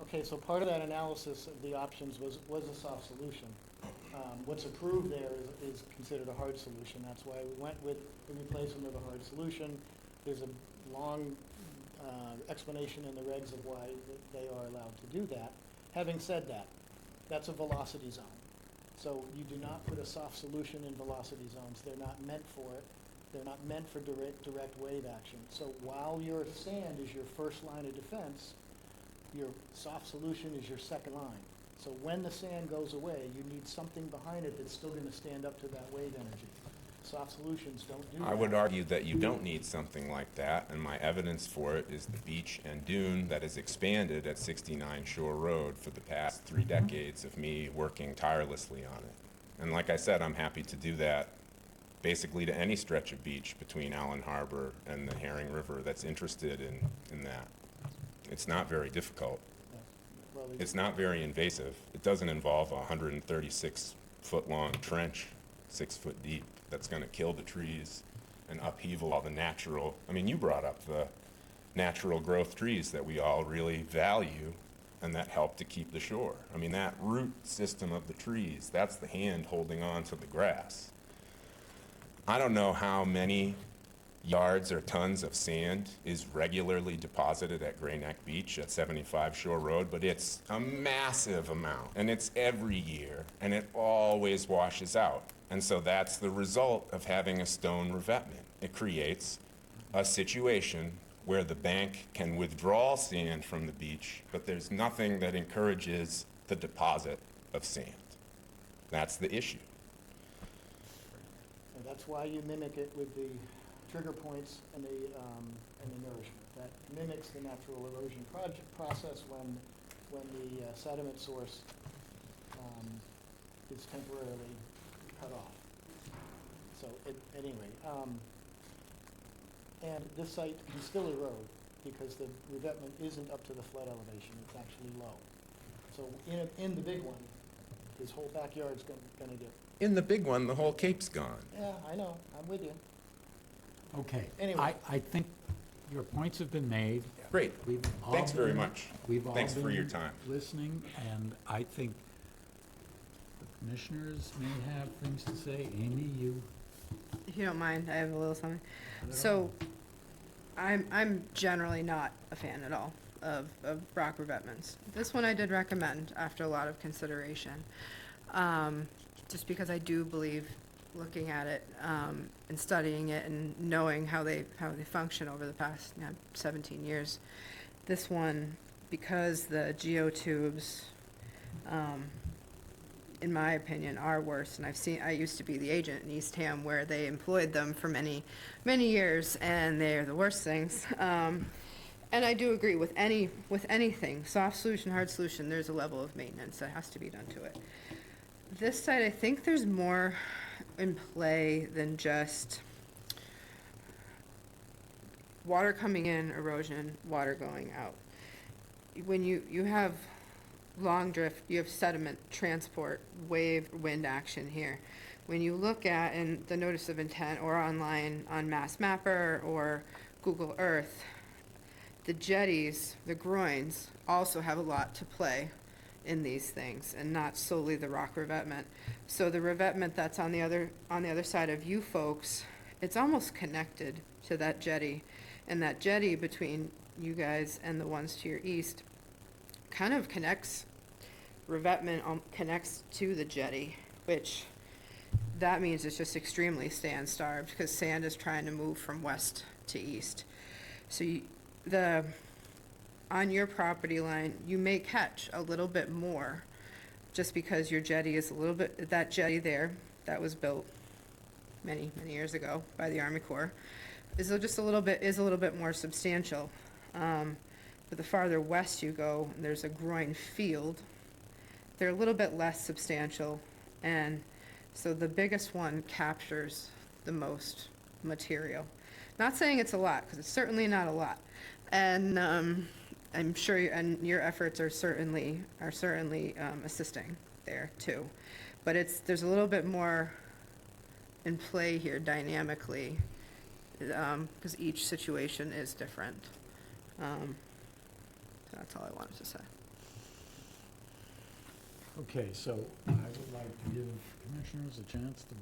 Okay, so part of that analysis of the options was a soft solution. What's approved there is considered a hard solution. That's why we went with the replacement of a hard solution. There's a long explanation in the regs of why they are allowed to do that. Having said that, that's a velocity zone. So you do not put a soft solution in velocity zones. They're not meant for it. They're not meant for direct wave action. So while your sand is your first line of defense, your soft solution is your second line. So when the sand goes away, you need something behind it that's still going to stand up to that wave energy. Soft solutions don't do that. I would argue that you don't need something like that, and my evidence for it is the beach and dune that has expanded at 69 Shore Road for the past 3 decades of me working tirelessly on it. And like I said, I'm happy to do that basically to any stretch of beach between Allen Harbor and the Herring River that's interested in that. It's not very difficult. Well, It's not very invasive. It doesn't involve a 136-foot-long trench, 6 foot deep, that's going to kill the trees and upheaval all the natural. I mean, you brought up the natural growth trees that we all really value and that help to keep the shore. I mean, that root system of the trees, that's the hand holding on to the grass. I don't know how many yards or tons of sand is regularly deposited at Gray Neck Beach at 75 Shore Road, but it's a massive amount, and it's every year, and it always washes out. And so that's the result of having a stone revetment. It creates a situation where the bank can withdraw sand from the beach, but there's nothing that encourages the deposit of sand. That's the issue. And that's why you mimic it with the trigger points and the nourishment. That mimics the natural erosion process when the sediment source is temporarily cut off. So anyway, and this site can still erode because the revetment isn't up to the flood elevation. It's actually low. So in the big one, his whole backyard's gonna get. In the big one, the whole cape's gone. Yeah, I know. I'm with you. Okay. Anyway. I think your points have been made. Great. We've all Thanks very been- much. We've all Thanks for your been time. listening, and I think the commissioners may have things to say. Amy, you? If you don't mind, I have a little something. So, I'm generally not a fan at all of rock revetments. This one I did recommend after a lot of consideration, just because I do believe, looking at it and studying it and knowing how they function over the past 17 years. This one, because the geotubes, in my opinion, are worse. And I used to be the agent in Eastham where they employed them for many, many years, and they're the worst things. And I do agree with anything, soft solution, hard solution, there's a level of maintenance that has to be done to it. This side, I think there's more in play than just water coming in, erosion, water going out. When you have long drift, you have sediment transport, wave, wind action here. When you look at in the notice of intent or online on Mass Mapper or Google Earth, the jetties, the groins, also have a lot to play in these things, and not solely the rock revetment. So the revetment that's on the other side of you folks, it's almost connected to that jetty, and that jetty between you guys and the ones to your east kind of connects, revetment connects to the jetty, which that means it's just extremely sand-starved because sand is trying to move from west to east. So on your property line, you may catch a little bit more just because your jetty is a little bit, that jetty there that was built many, many years ago by the Army Corps is just a little bit more substantial. But the farther west you go, there's a groin field. They're a little bit less substantial, and so the biggest one captures the most material. Not saying it's a lot, because it's certainly not a lot. And I'm sure your efforts are certainly assisting there too. But there's a little bit more in play here dynamically, because each situation is different. That's all I wanted to say. Okay, so I would like to give commissioners a chance to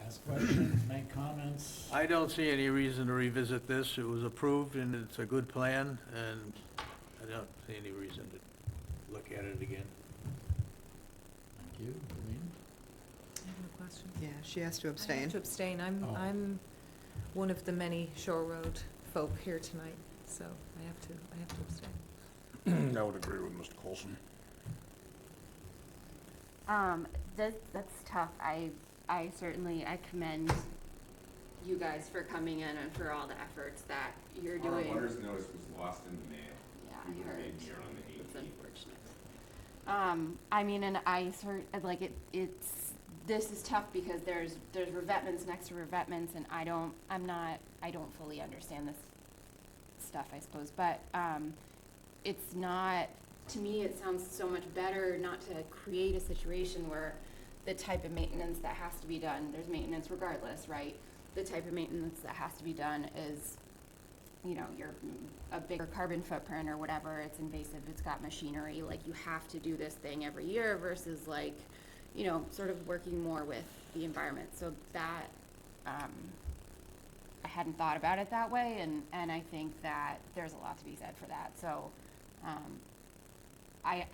ask questions, make comments. I don't see any reason to revisit this. It was approved and it's a good plan, and I don't see any reason to look at it again. Thank you. Doreen? I have no question. Yeah, she has to I abstain. have to abstain. Oh. I'm one of the many Shore Road folk here tonight, so I have to abstain. I would agree with Mr. Colson. That's tough. I certainly, I commend you guys for coming in and for all the efforts that you're doing. Our abutters notice was lost in the mail. Yeah, We I were heard. made here on the 18th. It's unfortunate. I mean, and this is tough because there's revetments next to revetments, and I don't fully understand this stuff, I suppose, but, it's not, to me, it sounds so much better not to create a situation where the type of maintenance that has to be done, there's maintenance regardless, right? The type of maintenance that has to be done is, you're a bigger carbon footprint or whatever, it's invasive, it's got machinery, like you have to do this thing every year versus like, sort of working more with the environment. So that, I hadn't thought about it that way, and I think that there's a lot to be said for that. So, I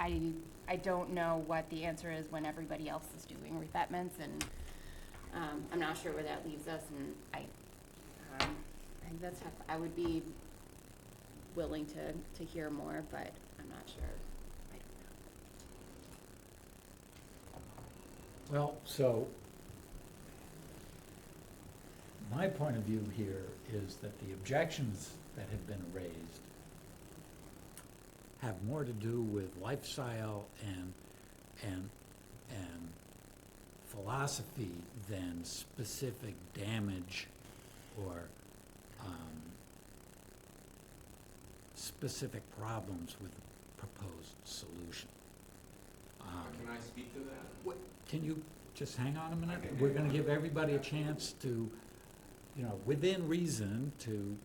don't know what the answer is when everybody else is doing revetments, and I'm not sure where that leaves us, and I think that's tough. I would be willing to hear more, but I'm not sure. I don't know. Well, so my point of view here is that the objections that have been raised have more to do with lifestyle and philosophy than specific damage or specific problems with the proposed solution. Can I speak to that? Can you just hang on a minute? Okay. We're gonna give everybody a chance to, within reason, to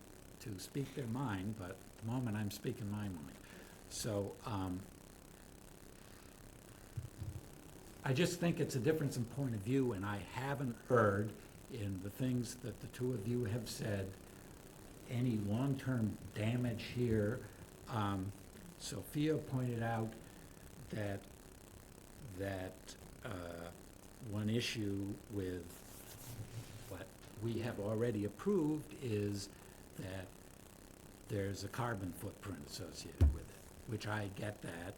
speak their mind, but at the moment I'm speaking my mind. So, I just think it's a difference in point of view, and I haven't heard in the things that the two of you have said any long-term damage here. Sophia pointed out that one issue with what we have already approved is that there's a carbon footprint associated with it, which I get that.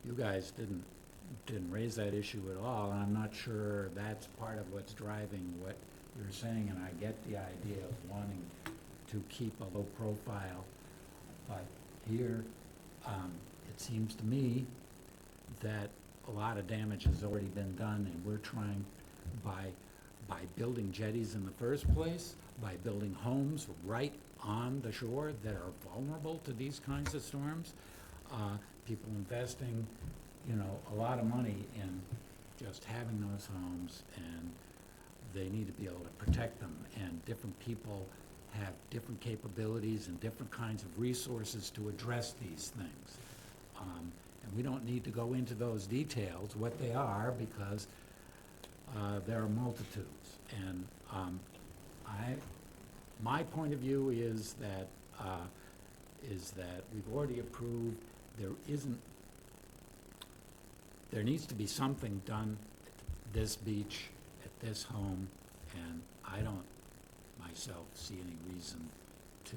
You guys didn't raise that issue at all, and I'm not sure that's part of what's driving what you're saying, and I get the idea of wanting to keep a low profile, but here, It seems to me that a lot of damage has already been done, and we're trying, by building jetties in the first place, by building homes right on the shore that are vulnerable to these kinds of storms, people investing, a lot of money in just having those homes, and they need to be able to protect them, and different people have different capabilities and different kinds of resources to address these things. And we don't need to go into those details, what they are, because there are multitudes. And my point of view is that we've already approved, there needs to be something done at this beach, at this home, and I don't myself see any reason to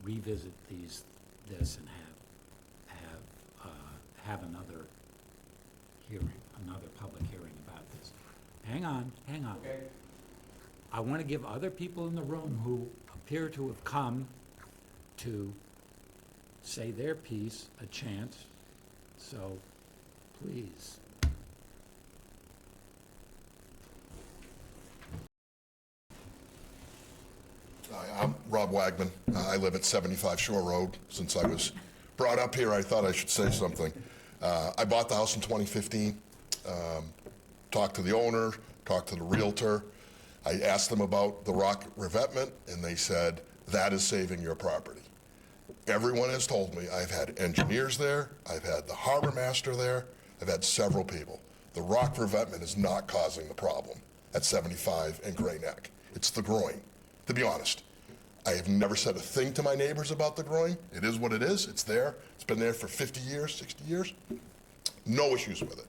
revisit this and have another hearing, another public hearing about this. Hang on. Okay. I want to give other people in the room who appear to have come to say their piece a chance, so please. Hi, I'm Rob Wagman. I live at 75 Shore Road. Since I was brought up here, I thought I should say something. I bought the house in 2015, talked to the owner, talked to the realtor. I asked them about the rock revetment, and they said, that is saving your property. Everyone has told me, I've had engineers there, I've had the harbor master there, I've had several people. The rock revetment is not causing the problem at 75 and Gray Neck. It's the groin, to be honest. I have never said a thing to my neighbors about the groin. It is what it is. It's there. It's been there for 50 years, 60 years. No issues with it.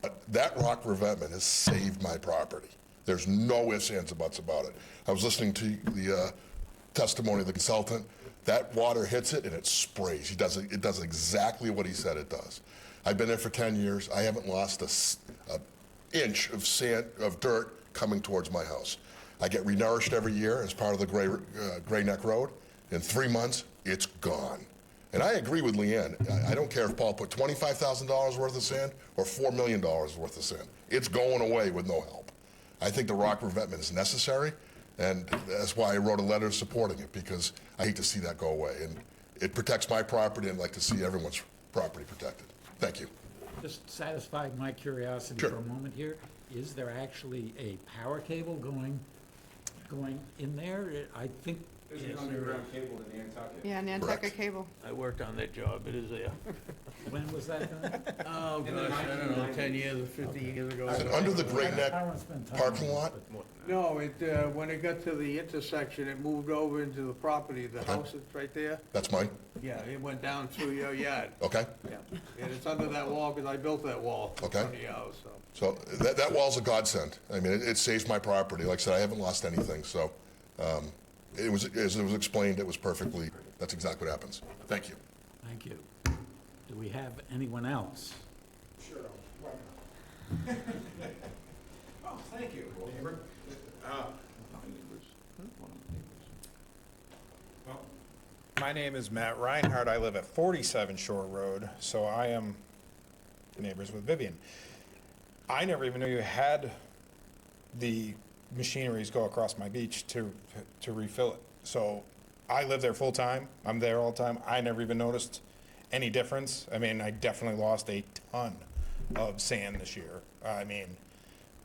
But that rock revetment has saved my property. There's no ifs, ands, or buts about it. I was listening to the testimony of the consultant. That water hits it and it sprays. It does exactly what he said it does. I've been there for 10 years. I haven't lost an inch of sand, of dirt coming towards my house. I get renourished every year as part of the Gray Neck Road. In 3 months, it's gone. And I agree with Leanne. I don't care if Paul put $25,000 worth of sand or $4 million worth of sand. It's going away with no help. I think the rock revetment is necessary, and that's why I wrote a letter supporting it, because I hate to see that go away. And it protects my property, and I'd like to see everyone's property protected. Thank you. Just satisfy my curiosity Sure. for a moment here. Is there actually a power cable going in there? I think. There's an underground cable in Nantucket. Yeah, Nantucket Cable. I worked on that job, it is there. When was that done? Oh, gosh, I don't know, 10 years or 50 years ago. Is it under the Gray Neck I don't spend time parking on it, lot? but- No, when it got to the intersection, it moved over into the property, the Okay. house that's right there. That's mine? Yeah, it went down through your yard. Okay. Yeah, and it's under that wall, because I built that wall. in Okay. front of your house, so. So that wall's a godsend. I mean, it saves my property. Like I said, I haven't lost anything, so it was, as it was explained, it was perfectly, that's exactly what happens. Thank you. Thank you. Do we have anyone else? Sure. Oh, thank you. Well, my name is Matt Reinhardt. I live at 47 Shore Road, so I am neighbors with Vivian. I never even knew you had the machineries go across my beach to refill it. So I live there full time. I'm there all the time. I never even noticed any difference. I mean, I definitely lost a ton of sand this year. I mean,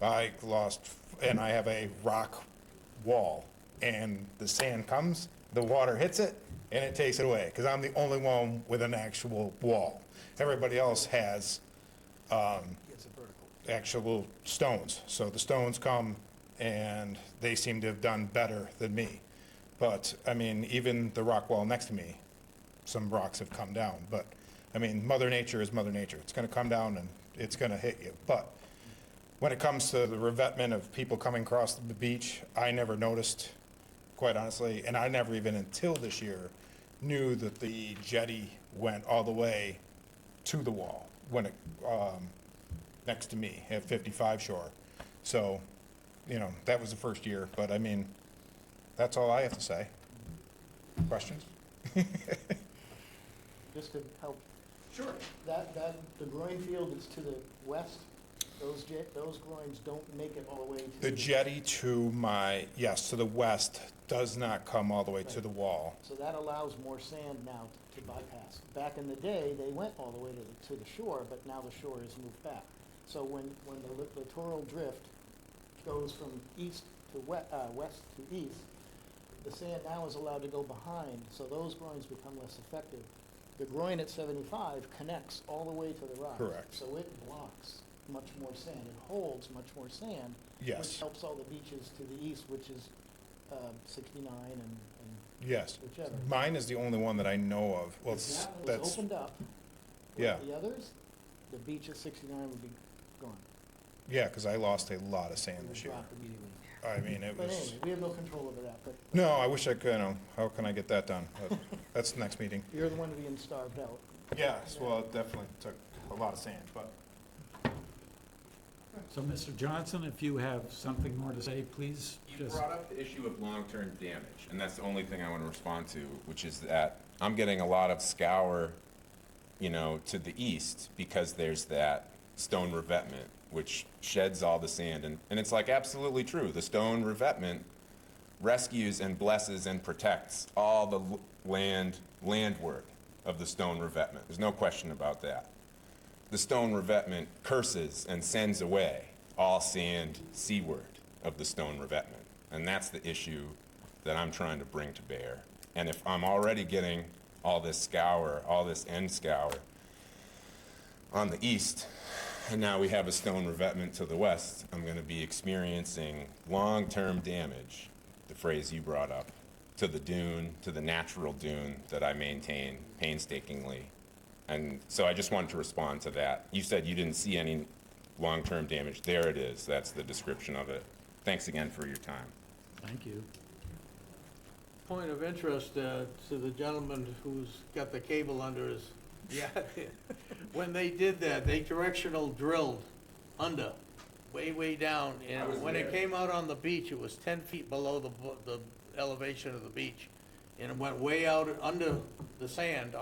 I lost, and I have a rock wall, and the sand comes, the water hits it, and it takes it away, because I'm the only one with an actual wall. Everybody else has actual stones. So the stones come, and they seem to have done better than me. But, I mean, even the rock wall next to me, some rocks have come down. But, I mean, Mother Nature is Mother Nature. It's going to come down and it's going to hit you. But when it comes to the revetment of people coming across the beach, I never noticed, quite honestly, and I never even until this year knew that the jetty went all the way to the wall when it, next to me at 55 Shore. So, you know, that was the first year, but I mean, that's all I have to say. Questions? just to help. Sure. The groin field that's to the west, those groins don't make it all the way to. The jetty to my, yes, to the west does not come all the way to the wall. So that allows more sand now to bypass. Back in the day, they went all the way to the shore, but now the shore has moved back. So when the littoral drift goes from east to west to east, the sand now is allowed to go behind, so those groins become less effective. The groin at 75 connects all the way to the rock. Correct. So it blocks much more sand. It holds much more sand. Yes. Which helps all the beaches to the east, which is 69 and Yes. whichever. Mine is the only one that I know of. Well, If that was that's, opened up, yeah, like the others, the beach at 69 would be gone. yeah, because I lost a lot of sand this year. Drop immediately. I mean, it But was, anyway, we have no control over that, but no, I wish I could, how can I get that done? But that's the next meeting. you're the one being starved out. Yes, well, it definitely took a lot of sand, but. So, Mr. Johnson, if you have something more to say, please You just. brought up the issue of long-term damage, and that's the only thing I want to respond to, which is that I'm getting a lot of scour, to the east because there's that stone revetment, which sheds all the sand. And it's like absolutely true. The stone revetment rescues and blesses and protects all the landward of the stone revetment. There's no question about that. The stone revetment curses and sends away all sand seaward of the stone revetment. And that's the issue that I'm trying to bring to bear. And if I'm already getting all this scour, all this end scour on the east, and now we have a stone revetment to the west, I'm going to be experiencing long-term damage, the phrase you brought up, to the dune, to the natural dune that I maintain painstakingly. And so I just wanted to respond to that. You said you didn't see any long-term damage. There it is. That's the description of it. Thanks again for your time. Thank you. Point of interest to the gentleman who's got the cable under his, yeah, when they did that, they directional drilled under, way down, I was and when it there. came out on the beach, it was 10 feet below the elevation of the beach, and it went way out under the sand,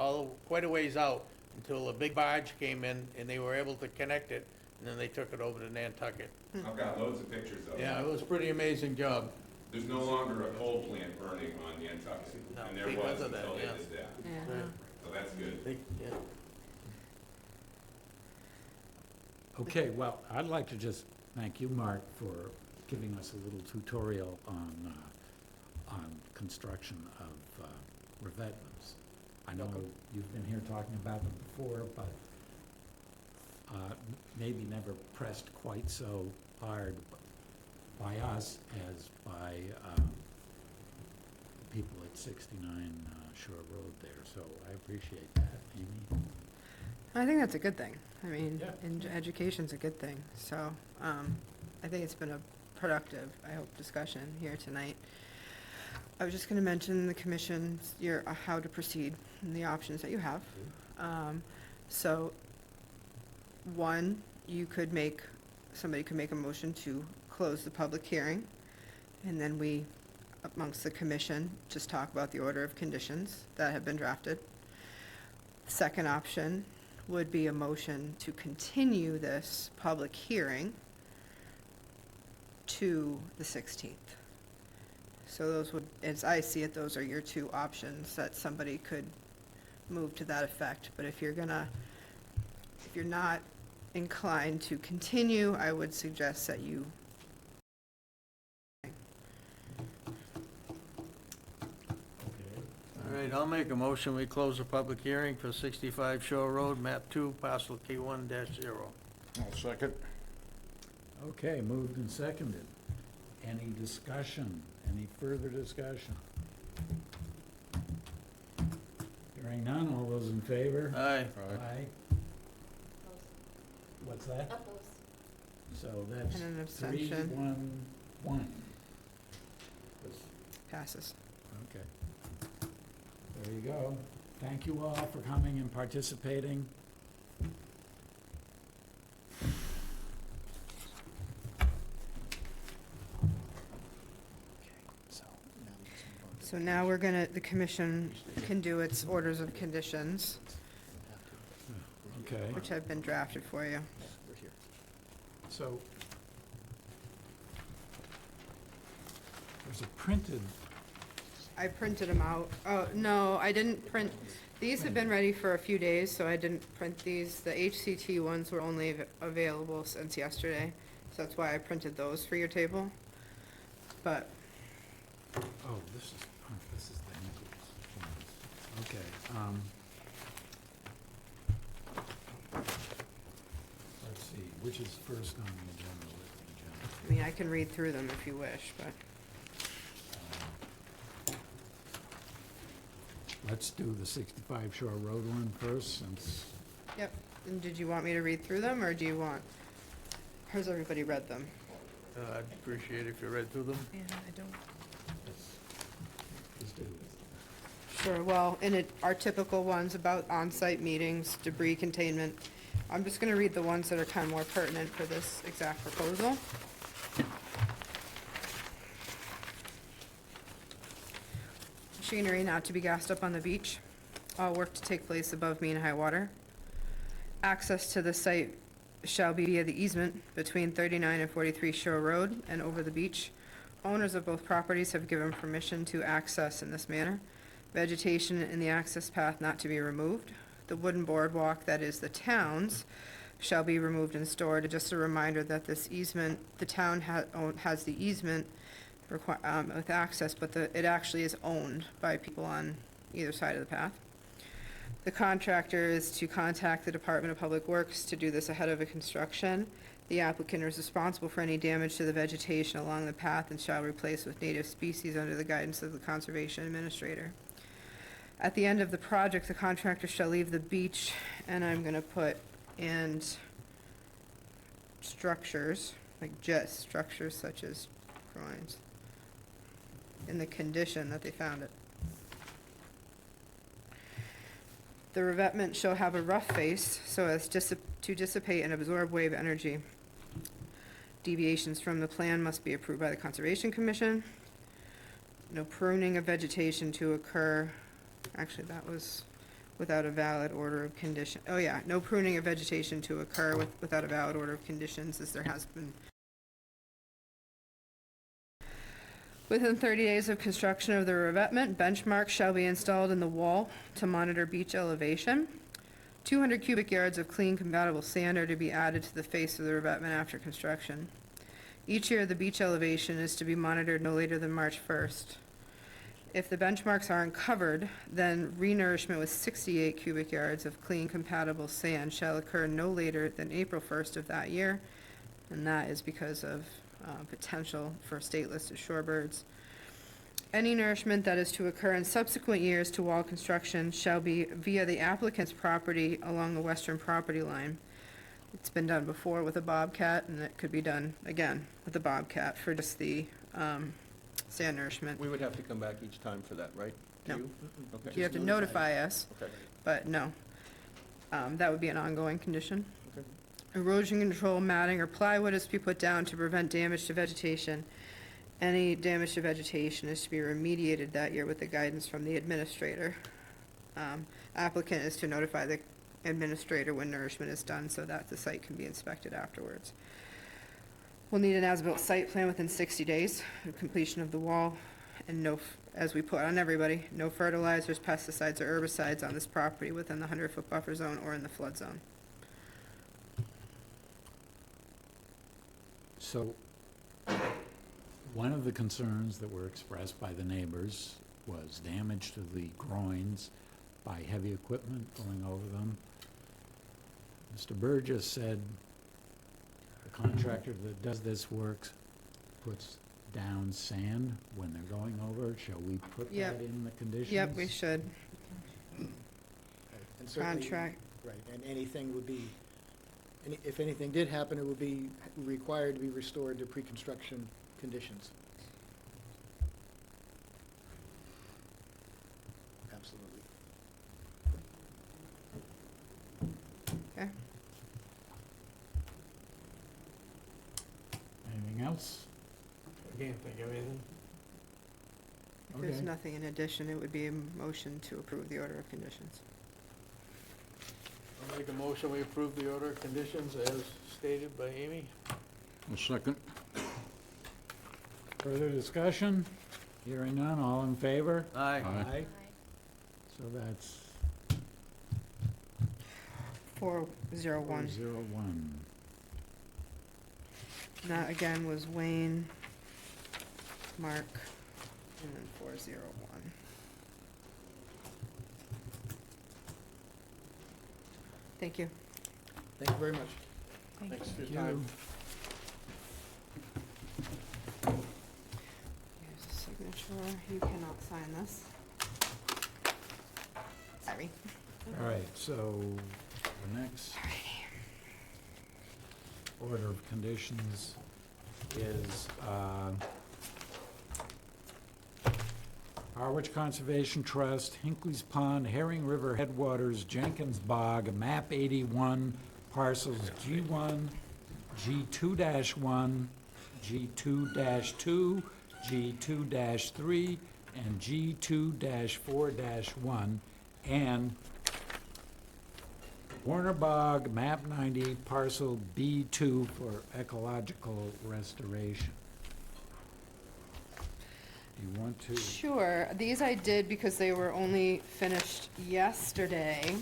quite a ways out, until a big barge came in, and they were able to connect it, and then they took it over to Nantucket. I've got loads of pictures of it. Yeah, it was a pretty amazing job. There's no longer a coal plant burning on Nantucket, No, and there because was of that, until they yeah. did that. Yeah. Right. So that's good. Yeah. Okay, well, I'd like to just thank you, Mark, for giving us a little tutorial on construction of revetments. I know you've been here talking about them before, but maybe never pressed quite so hard by us as by people at 69 Shore Road there, so I appreciate that, Amy. I think that's a good thing. I mean, Yeah. education's a good thing. So, I think it's been a productive, I hope, discussion here tonight. I was just gonna mention the commission's, how to proceed and the options that you have. So, one, somebody could make a motion to close the public hearing, and then we, amongst the commission, just talk about the order of conditions that have been drafted. Second option would be a motion to continue this public hearing to the 16th. So those would, as I see it, those are your two options that somebody could move to that effect. But if you're not inclined to continue, I would suggest that you. All right, I'll make a motion, we close the public hearing for 65 Shore Road, map 2, parcel K1-0. I'll second. Okay, moved and seconded. Any discussion? Any further discussion? Hearing none, all those in favor? Aye. Aye. What's that? So that's And an 3, abstention. 1. Passes. Okay. There you go. Thank you all for coming and participating. So now the commission can do its orders of conditions. Okay, which have been drafted for you. We're here. so there's a printed, I printed them out. Oh, no, I didn't print, these have been ready for a few days, so I didn't print these. The HCT ones were only available since yesterday, so that's why I printed those for your table. But, oh, this is the Nichols. Okay, let's see, which is first on the agenda? I mean, I can read through them if you wish, but, Let's do the 65 Shore Road one first, since, yep. And did you want me to read through them, or do you want, has everybody read them? I'd appreciate it if you read through them. Yeah, I don't. let's do this. Sure, well, our typical ones about on-site meetings, debris containment. I'm just gonna read the ones that are kind of more pertinent for this exact proposal. Machinery not to be gassed up on the beach. All work to take place above mean high water. Access to the site shall be via the easement between 39 and 43 Shore Road and over the beach. Owners of both properties have given permission to access in this manner. Vegetation in the access path not to be removed. The wooden boardwalk that is the town's shall be removed and stored. Just a reminder that this easement, the town has the easement with access, but it actually is owned by people on either side of the path. The contractor is to contact the Department of Public Works to do this ahead of a construction. The applicant is responsible for any damage to the vegetation along the path and shall replace with native species under the guidance of the Conservation Administrator. At the end of the project, the contractor shall leave the beach, and I'm gonna put and structures, like just structures such as groins, in the condition that they found it. The revetment shall have a rough face so as to dissipate and absorb wave energy. Deviations from the plan must be approved by the Conservation Commission. No pruning of vegetation to occur, actually that was without a valid order of condition. Oh yeah, no pruning of vegetation to occur without a valid order of conditions, as there has been. Within 30 days of construction of the revetment, benchmarks shall be installed in the wall to monitor beach elevation. 200 cubic yards of clean compatible sand are to be added to the face of the revetment after construction. Each year, the beach elevation is to be monitored no later than March 1st. If the benchmarks aren't covered, then renourishment with 68 cubic yards of clean compatible sand shall occur no later than April 1st of that year, and that is because of potential for state-listed shorebirds. Any nourishment that is to occur in subsequent years to wall construction shall be via the applicant's property along the western property line. It's been done before with a bobcat, and it could be done again with a bobcat for just the sand nourishment. We would have to come back each time for that, right? To No. you? Okay. You have to notify us, Okay. but no. That would be an ongoing condition. Okay. Erosion control matting or plywood is to be put down to prevent damage to vegetation. Any damage to vegetation is to be remediated that year with the guidance from the administrator. Applicant is to notify the administrator when nourishment is done so that the site can be inspected afterwards. We'll need an as-built site plan within 60 days of completion of the wall, and as we put on everybody, no fertilizers, pesticides, or herbicides on this property within the 100-foot buffer zone or in the flood zone. So, one of the concerns that were expressed by the neighbors was damage to the groins by heavy equipment going over them. Mr. Burgess said the contractor that does this work puts down sand when they're going over. Shall we put Yep. that in the conditions? Yep, we should. And certainly- Contract. Right, and anything would be, if anything did happen, it would be required to be restored to pre-construction conditions. Absolutely. Okay. Anything else? I can't think of anything. If there's Okay. nothing in addition, it would be a motion to approve the order of conditions. I'll make a motion, we approve the order of conditions as stated by Amy. A second. Further discussion? Hearing none, all in favor? Aye. Aye. So that's 401. 401. And that again was Wayne, Mark, and then 401. Thank you. Thank you very much. Thank Thanks for Thank your time. you. Here's a signature. You cannot sign this. Sorry. All right, so the next order of conditions is Harwich Conservation Trust, Hinckley's Pond, Herring River Headwaters, Jenkins Bog, map 81, parcels G1, G2-1, G2-2, G2-3, and G2-4-1, and Warner Bog, map 90, parcel B2 for ecological restoration. Do you want to? Sure. These I did because they were only finished yesterday.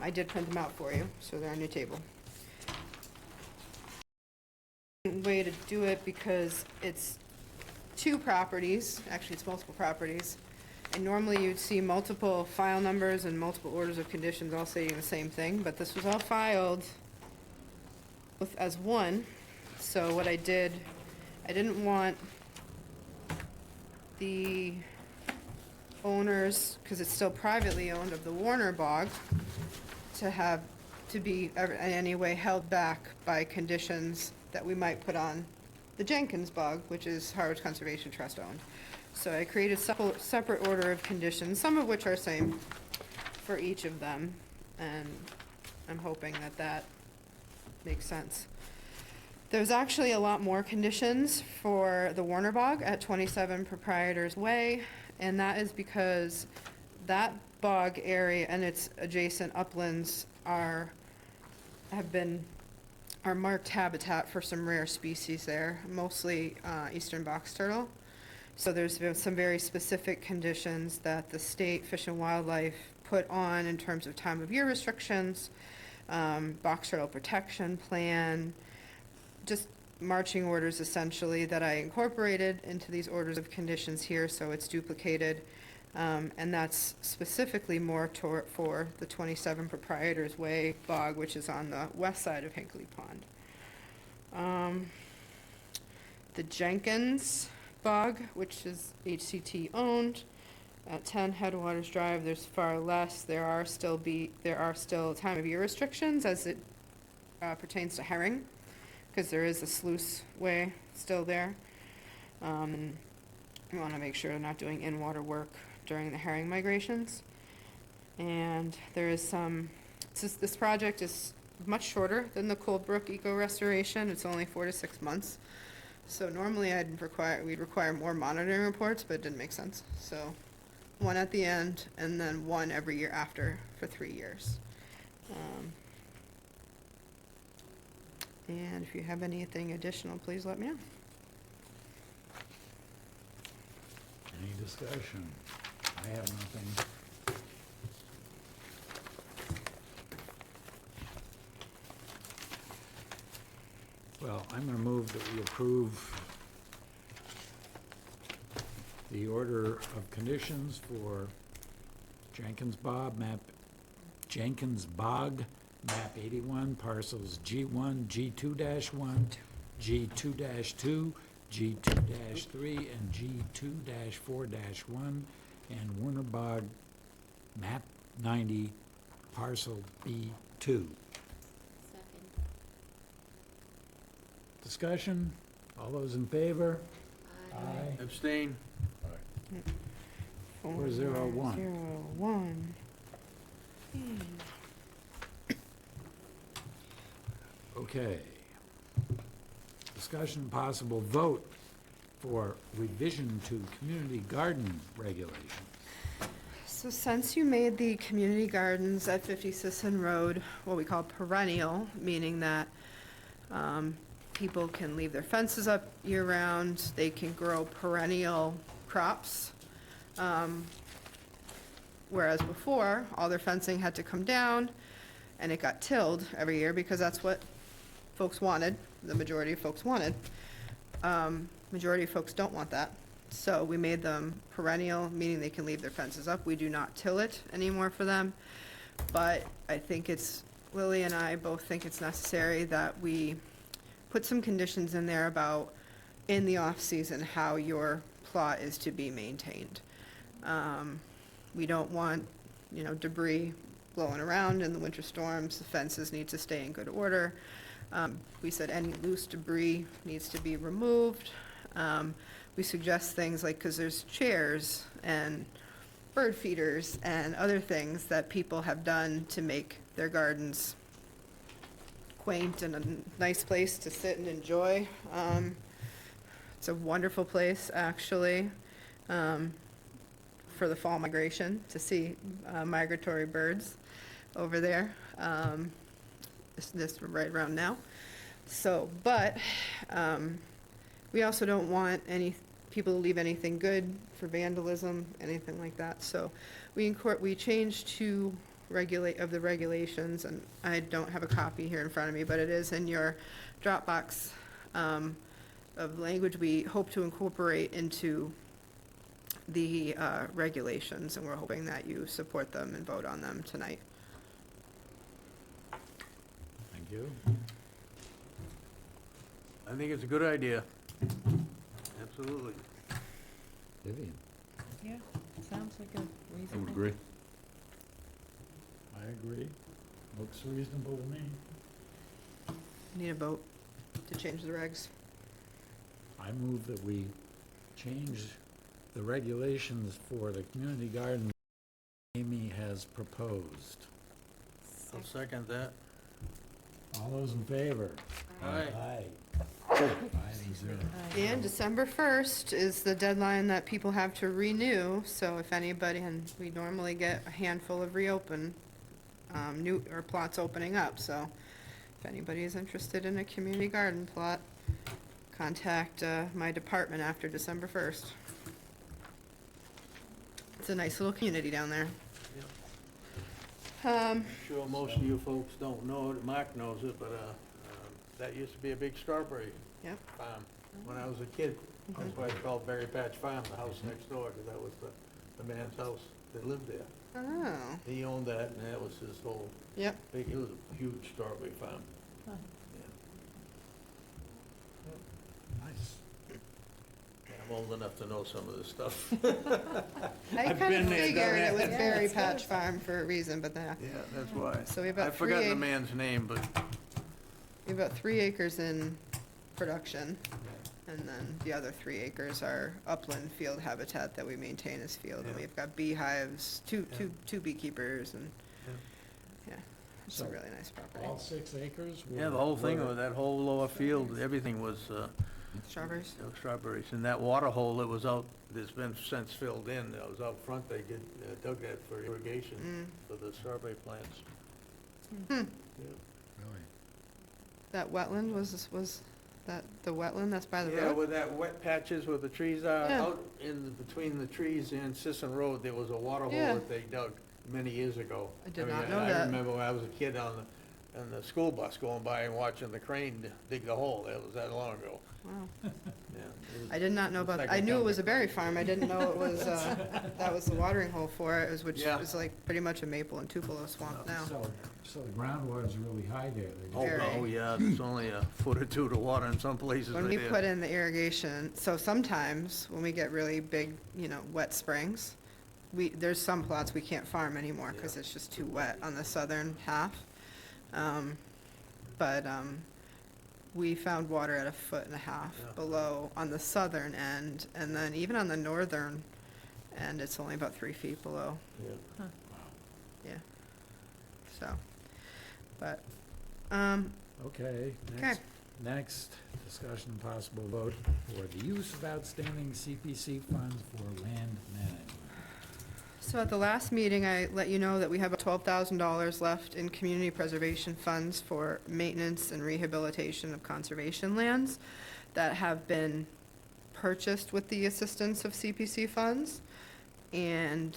I did print them out for you, so they're on your table. Way to do it because it's two properties, actually it's multiple properties. And normally you'd see multiple file numbers and multiple orders of conditions all saying the same thing, but this was all filed as one. So what I did, I didn't want the owners, because it's still privately owned, of the Warner Bog, to be in any way held back by conditions that we might put on the Jenkins Bog, which is Harwich Conservation Trust owned. So I created separate order of conditions, some of which are same for each of them, and I'm hoping that that makes sense. There's actually a lot more conditions for the Warner Bog at 27 Proprietors Way, and that is because that bog area and its adjacent uplands are marked habitat for some rare species there, mostly eastern box turtle. So there's been some very specific conditions that the state Fish and Wildlife put on in terms of time of year restrictions, box turtle protection plan, just marching orders essentially that I incorporated into these orders of conditions here, so it's duplicated. And that's specifically more for the 27 Proprietors Way bog, which is on the west side of Hinkley Pond. The Jenkins Bog, which is HCT owned, at 10 Headwaters Drive, there's far less. There are still time of year restrictions as it pertains to herring, because there is a sluice way still there. We want to make sure we're not doing in-water work during the herring migrations. And there is this project is much shorter than the Cold Brook Eco Restoration. It's only 4 to 6 months. So normally we'd require more monitoring reports, but it didn't make sense. So one at the end and then one every year after for 3 years. And if you have anything additional, please let me know. Any discussion? I have nothing. Well, I'm going to move that we approve the order of conditions for Jenkins Bog, map 81, parcels G1, G2-1, G2-2, G2-3, and G2-4-1, and Warner Bog, map 90, parcel B2. Second. Discussion? All those in favor? Aye. Abstain. 401. 401. Okay. Discussion and possible vote for revision to community garden regulations. So since you made the community gardens at 50 Sisson Road what we call perennial, meaning that people can leave their fences up year-round, they can grow perennial crops, whereas before, all their fencing had to come down, and it got tilled every year, because that's what folks wanted, the majority of folks wanted. Majority of folks don't want that. So we made them perennial, meaning they can leave their fences up. We do not till it anymore for them. But I think Lily and I both think it's necessary that we put some conditions in there about, in the off-season, how your plot is to be maintained. We don't want, debris blowing around in the winter storms. The fences need to stay in good order. We said any loose debris needs to be removed. We suggest things like, because there's chairs and bird feeders and other things that people have done to make their gardens quaint and a nice place to sit and enjoy. It's a wonderful place, actually, for the fall migration, to see migratory birds over there, this right around now. So, but we also don't want any people to leave anything good for vandalism, anything like that. So we changed two of the regulations, and I don't have a copy here in front of me, but it is in your Dropbox of language we hope to incorporate into the regulations, and we're hoping that you support them and vote on them tonight. Thank you. I think it's a good idea. Absolutely. Vivian? Yeah, sounds like a I reasonable. would agree. I agree. Looks reasonable to me. Need a vote to change the regs. I move that we change the regulations for the community garden Amy has proposed. I'll second that. All those in favor? Aye. Aye. 5-0. And December 1st is the deadline that people have to renew, so if anybody, and we normally get a handful of new plots opening up, so if anybody is interested in a community garden plot, contact my department after December 1st. It's a nice little community down there. I'm sure most of you folks don't know it, Mark knows it, but that used to be a big strawberry Yep. farm when I was a kid. That's why it's called Berry Patch Farm, the house next door, because that was the man's house that lived there. Oh, He owned that, and that was his whole, yep. it was a huge strawberry farm. Huh. Yeah. Nice. I'm old enough to know some of this stuff. I I've kind been of there, figured done it that. was Yeah, Berry it's Patch good. Farm for a reason, but Yeah, that's why. So we have about I've forgotten the three- man's name, but we have about 3 acres in production, and then the other 3 acres are upland field habitat that we maintain as field, and Yeah. we've got beehives, two beekeepers, and, Yeah. yeah, it's a So, really nice property. All 6 acres? yeah, the whole thing, were- that whole lower field, everything was Strawberries? strawberries. And that water hole that was out, that's been since filled in, that was out front, they dug that for irrigation for the strawberry plants. Hmm. Yeah. Really? That wetland was that the wetland that's by the Yeah, road? where that wet patches where the trees are, Yeah. out between the trees and Sisson Road, there was a water hole Yeah. that they dug many years ago. I did mean, not know I that. remember when I was a kid on the school bus going by and watching the crane dig the hole. That was that long ago. Wow. Yeah. it was- I did not know it's about, like I a knew it dump. was a berry farm, I didn't know it was, that was the watering hole for it, which Yeah. is like pretty much a maple and Tupelo swamp now. So the groundwater's really high there. They Oh, just- Very. oh, yeah, there's only a foot or two to water in some places When right we there. put in the irrigation, so sometimes when we get really big, wet springs, there's some plots we can't farm anymore because Yeah. it's just too wet on the southern half. But we found water at 1.5 feet Yeah. below on the southern end, and then even on the northern end, it's only about 3 feet below. Yeah. Yeah. So, but, Okay, next, discussion and possible vote for the use of outstanding CPC funds for land management. So at the last meeting, I let you know that we have $12,000 left in community preservation funds for maintenance and rehabilitation of conservation lands that have been purchased with the assistance of CPC funds. And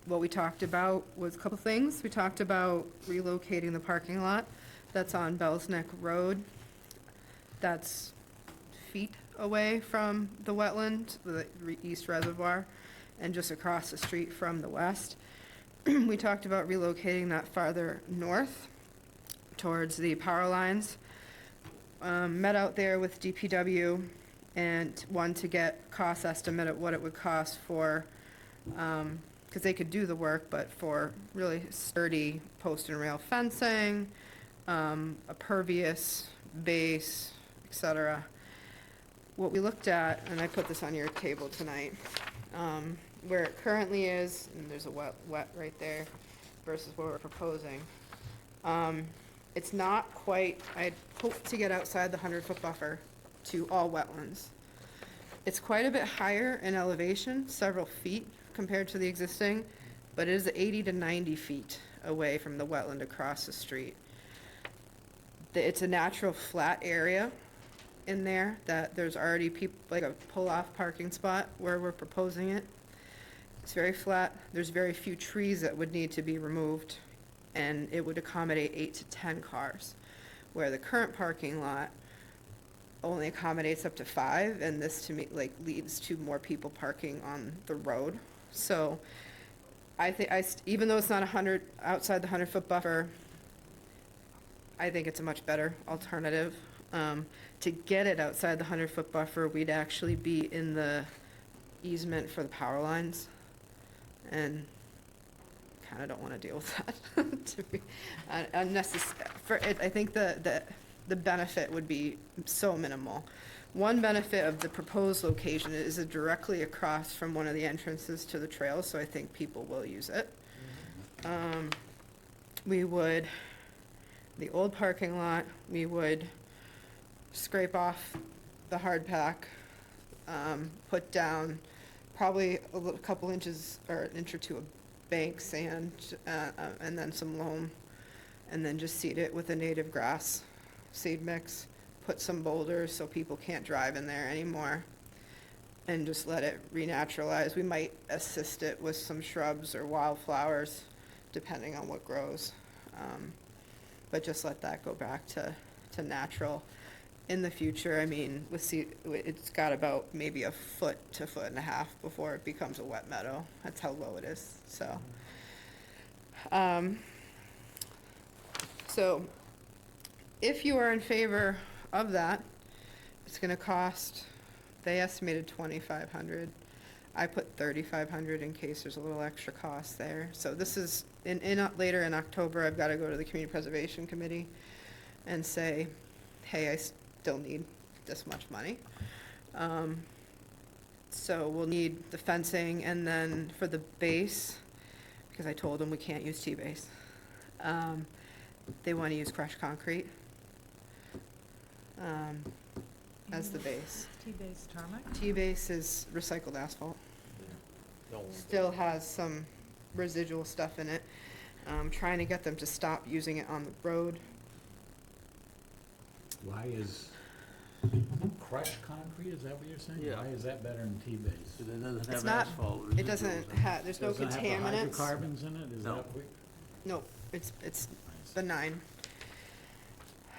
what we talked about was a couple things. We talked about relocating the parking lot that's on Bell's Neck Road. That's feet away from the wetland, the East Reservoir, and just across the street from the west. We talked about relocating that farther north towards the power lines. Met out there with DPW and wanted to get cost estimate of what it would cost for, because they could do the work, but for really sturdy post and rail fencing, a pervious base, etc. What we looked at, and I put this on your table tonight, where it currently is, and there's a wet right there, versus what we're proposing. It's not quite, I'd hoped to get outside the 100-foot buffer to all wetlands. It's quite a bit higher in elevation, several feet compared to the existing, but it is 80 to 90 feet away from the wetland across the street. It's a natural flat area in there that there's already like a pull-off parking spot where we're proposing it. It's very flat. There's very few trees that would need to be removed, and it would accommodate 8 to 10 cars, where the current parking lot only accommodates up to 5, and this to me like leads to more people parking on the road. So I think even though it's not outside the 100-foot buffer, I think it's a much better alternative. To get it outside the 100-foot buffer, we'd actually be in the easement for the power lines, and kind of don't want to deal with that. To be unnecessary. I think the benefit would be so minimal. One benefit of the proposed location is it directly across from one of the entrances to the trail, so I think people will use it. The old parking lot, we would scrape off the hard pack, put down probably a couple inches or an inch or two of bank sand, and then some loam, and then just seed it with a native grass seed mix, put some boulders so people can't drive in there anymore, and just let it renaturalize. We might assist it with some shrubs or wildflowers, depending on what grows. But just let that go back to natural. In the future, I mean, it's got about maybe a foot to a foot and a half before it becomes a wet meadow. That's how low it is, so. So, if you are in favor of that, it's gonna cost, they estimated $2,500. I put $3,500 in case there's a little extra cost there. So this is, later in October, I've gotta go to the Community Preservation Committee and say, hey, I still need this much money. So we'll need the fencing, and then for the base, because I told them we can't use T-base, they want to use crushed concrete as the base. T-base tarmac? T-base is recycled asphalt. Still has some residual stuff in it. Trying to get them to stop using it on the road. Why is crushed concrete, is that what you're saying? Yeah. Why is that better than T-base? It doesn't It's have not, asphalt. it doesn't have, there's no Doesn't have the contaminants. hydrocarbons in it? Is No. that what? No, it's benign.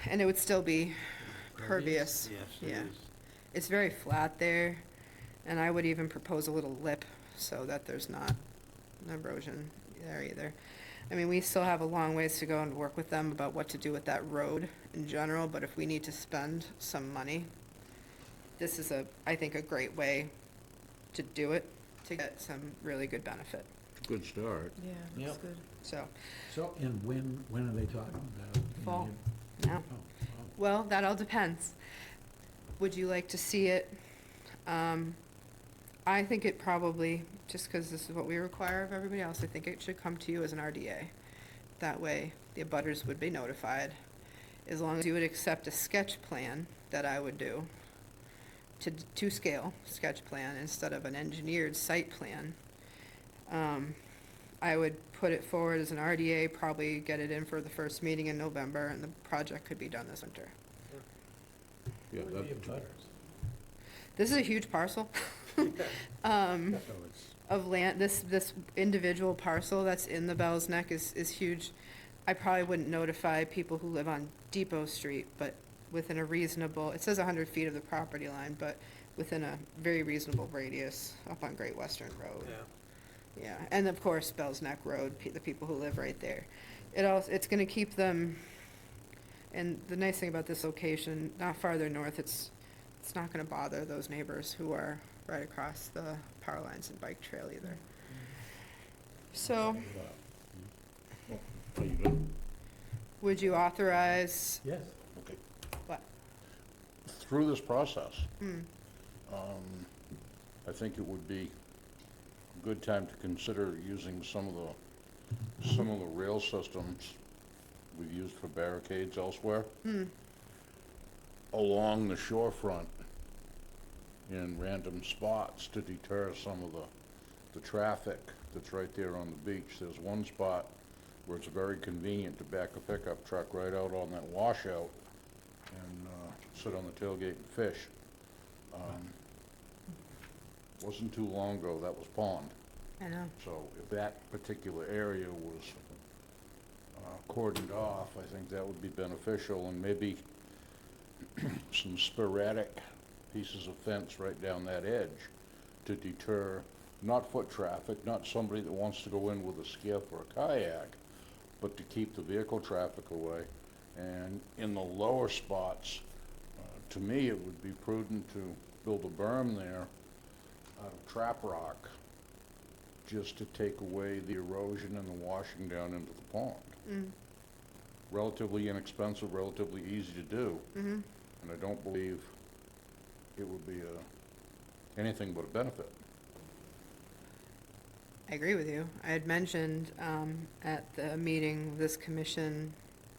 And it would still be pervious. Yes, it Yeah. is. It's very flat there, and I would even propose a little lip so that there's not erosion there either. I mean, we still have a long ways to go and work with them about what to do with that road in general, but if we need to spend some money, this is I think, a great way to do it, to get some really good benefit, Good start. Yeah, Yep. that's good. so. So, and when are they talking about? Fall. Oh, No. oh. Well, that all depends. Would you like to see it? I think it probably, just because this is what we require of everybody else, I think it should come to you as an RDA. That way, the abutters would be notified, as long as you would accept a sketch plan that I would do, to scale sketch plan instead of an engineered site plan. I would put it forward as an RDA, probably get it in for the first meeting in November, and the project could be done this winter. Yeah, This is a huge parcel of land. This individual parcel that's in the Bell's Neck is huge. I probably wouldn't notify people who live on Depot Street, but within a reasonable, it says 100 feet of the property line, but within a very reasonable radius up on Great Western Road. Yeah, and of course, Bell's Neck Road, the people who live right there. It's gonna keep them, and the nice thing about this location, not farther north, it's not gonna bother those neighbors who are right across the power lines and bike trail either. So, Are you good? would you authorize, Yes. Okay. what? Through this process, Hmm, I think it would be a good time to consider using some of the rail systems we've used for barricades elsewhere along the shorefront in random spots to deter some of the traffic that's right there on the beach. There's one spot where it's very convenient to back a pickup truck right out on that washout and sit on the tailgate and fish. Wasn't too long ago, that was pond. I know. So if that particular area was cordoned off, I think that would be beneficial, and maybe some sporadic pieces of fence right down that edge to deter not foot traffic, not somebody that wants to go in with a skiff or a kayak, but to keep the vehicle traffic away. And in the lower spots, to me, it would be prudent to build a berm there out of trap rock, just to take away the erosion and the washing down into the pond. Relatively inexpensive, relatively easy to do, and I don't believe it would be anything but a benefit. I agree with you. I had mentioned at the meeting of this commission,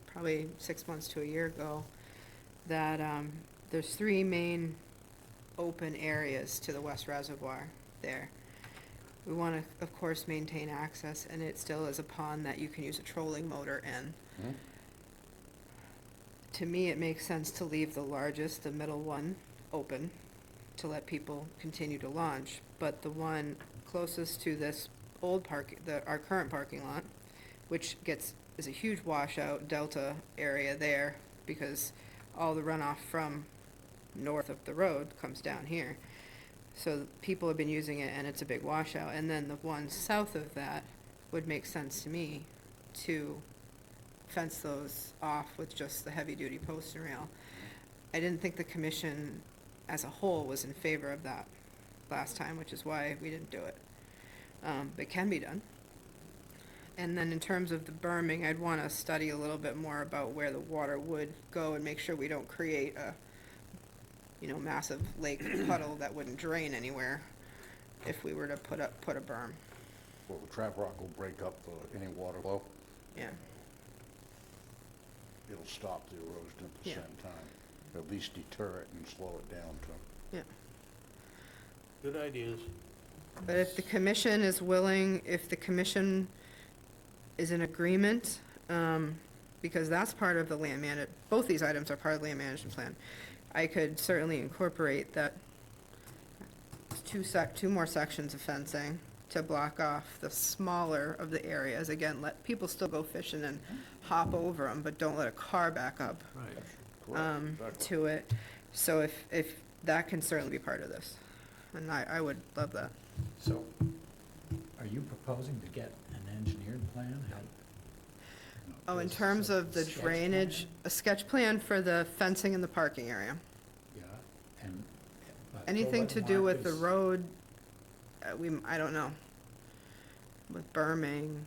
probably 6 months to a year ago, that there's 3 main open areas to the West Reservoir there. We want to, of course, maintain access, and it still is a pond that you can use a trolling motor in. To me, it makes sense to leave the largest, the middle one, open to let people continue to launch, but the one closest to this old our current parking lot, which is a huge washout delta area there, because all the runoff from north of the road comes down here. So people have been using it, and it's a big washout. And then the one south of that would make sense to me to fence those off with just the heavy-duty post and rail. I didn't think the commission as a whole was in favor of that last time, which is why we didn't do it. But it can be done. And then in terms of the berming, I'd want to study a little bit more about where the water would go and make sure we don't create a massive lake puddle that wouldn't drain anywhere if we were to put a berm. Well, the trap rock will break up any water flow. Yeah. It'll stop the erosion at the Yeah. same time. At least deter it and slow it down too. Yeah. Good ideas. But if the commission is willing, if the commission is in agreement, because that's part of the both these items are part of the land management plan, I could certainly incorporate that two more sections of fencing to block off the smaller of the areas. Again, let people still go fishing and hop over them, but don't let a car back up to it. So if that can certainly be part of this, and I would love that. So, are you proposing to get an engineered plan? Oh, in terms of the Sketch drainage, plan? a sketch plan for the fencing in the parking area. Yeah, and. Anything to do with the road, I don't know. With berming,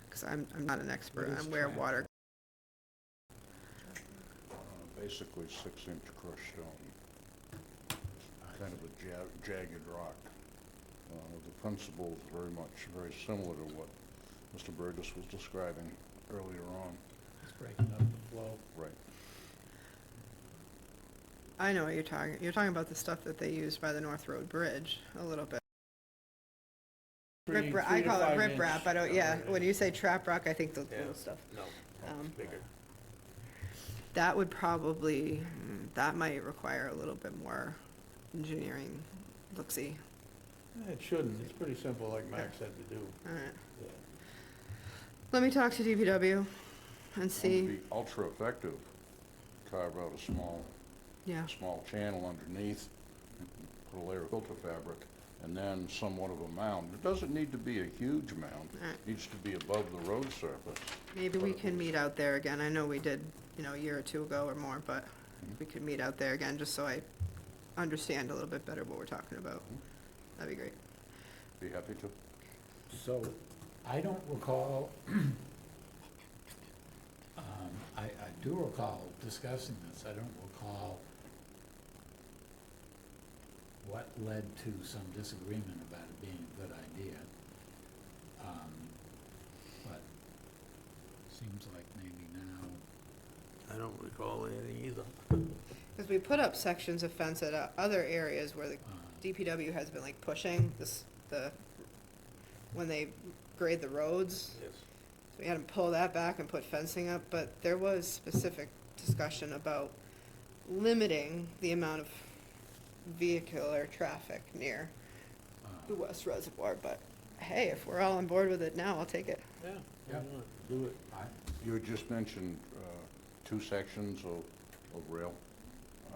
because I'm not an expert What is on where trap? water. Basically 6-inch crushed stone. Kind of a jagged rock. The principle is very similar to what Mr. Burgess was describing earlier on. It's breaking up the flow. Right. I know what you're talking about the stuff that they use by the North Road Bridge a little bit. Three- Rip, three I to call it 5 rip inch wrap, I don't, yeah, diameter. when you say trap rock, I think the Yeah. little stuff. No, Um, bigger. That would probably, that might require a little bit more engineering look-see. It shouldn't, it's pretty simple, like Mark said to do. All right. Let me talk to DPW and It see, would be ultra effective, carve out a yeah, small channel underneath, put a layer of filter fabric, and then somewhat of a mound. It doesn't need to be a huge mound. Alright. It needs to be above the road surface. maybe we can meet out there again. I know we did, a year or two ago or more, but we could meet out there again, just so I understand a little bit better what we're talking about. That'd be great. Be happy to. So, I don't recall, I do recall discussing this, I don't recall what led to some disagreement about it being a good idea. But seems like maybe now, I don't recall anything either. Because we put up sections of fence at other areas where the DPW has been like pushing when they grade the roads. Yes. So we had them pull that back and put fencing up, but there was specific discussion about limiting the amount of vehicular traffic near the West Reservoir, but hey, if we're all on board with it now, I'll take it. Yeah. Yeah. Do it. You had just mentioned 2 sections of rail.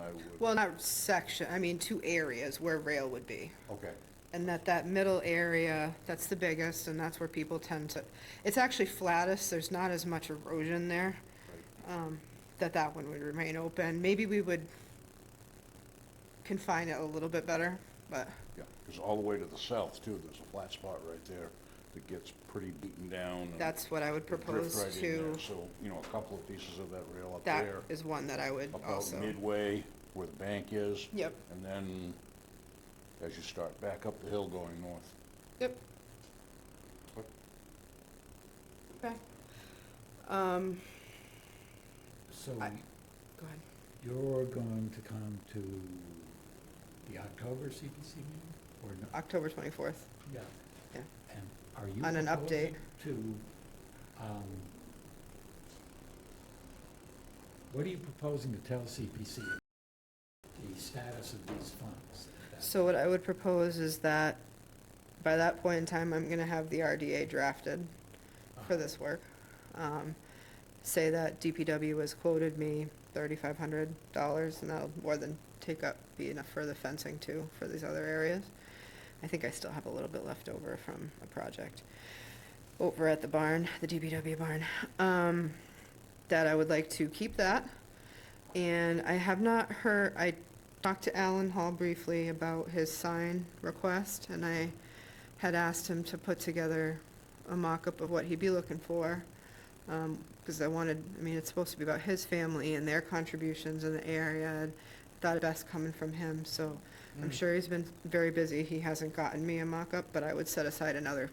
I would. Well, not section, I mean 2 areas where rail would be. Okay. And that middle area, that's the biggest, and that's where people tend to, it's actually flattest, there's not as much erosion there, that one would remain open. Maybe we would confine it a little bit better, but, Yeah, because all the way to the south too, there's a flat spot right there that gets pretty beaten down. And that's what I would drift propose right in to, there. So, a couple of pieces of that rail up that there. is one that I would About also. midway where the bank is. Yep, And then as you start back up the hill going north. yep. Okay. so Go ahead. you're going to come to the October CPC meeting, or no? October 24th. Yeah. Yeah. And are you On an update. proposing to, what are you proposing to tell CPC the status of these funds? So what I would propose is that by that point in time, I'm gonna have the RDA drafted for this work. Say that DPW has quoted me $3,500, and that'll more than be enough for the fencing too, for these other areas. I think I still have a little bit left over from a project over at the barn, the DPW barn. That I would like to keep that. And I have not heard, I talked to Alan Hall briefly about his sign request, and I had asked him to put together a mock-up of what he'd be looking for. Because it's supposed to be about his family and their contributions in the area, and thought it best coming from him, so I'm sure he's been very busy. He hasn't gotten me a mock-up, but I would set aside another,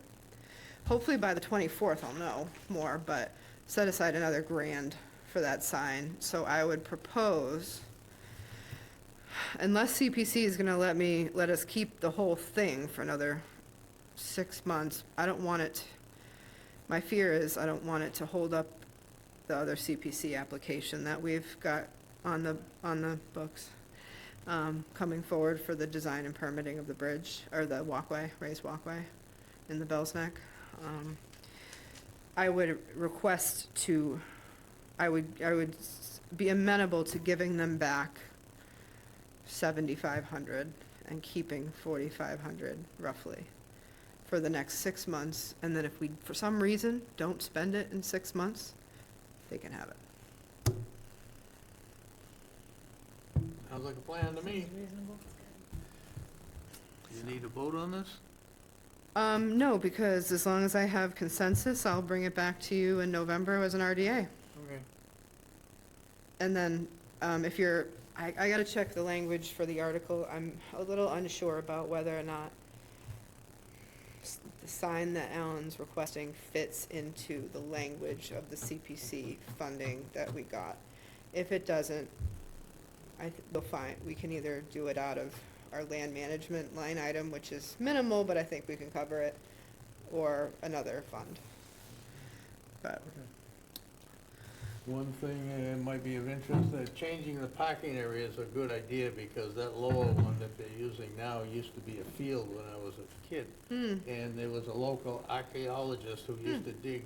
hopefully by the 24th I'll know more, but set aside another $1,000 for that sign. So I would propose, unless CPC is gonna let us keep the whole thing for another 6 months, I don't want it, my fear is I don't want it to hold up the other CPC application that we've got on the books, coming forward for the design and permitting of the bridge, or the walkway, raised walkway in the Bell's Neck. I would request I would be amenable to giving them back $7,500 and keeping $4,500 roughly for the next 6 months, and then if we, for some reason, don't spend it in 6 months, they can have it. Sounds like a plan to me. Reasonable. You need a vote on this? No, because as long as I have consensus, I'll bring it back to you in November as an RDA. Okay. And then, if you're, I gotta check the language for the article. I'm a little unsure about whether or not the sign that Alan's requesting fits into the language of the CPC funding that we got. If it doesn't, we'll find, we can either do it out of our land management line item, which is minimal, but I think we can cover it, or another fund. But, One thing might be of interest, changing the parking area is a good idea, because that lower one that they're using now used to be a field when I was a kid. And there was a local archaeologist who used to dig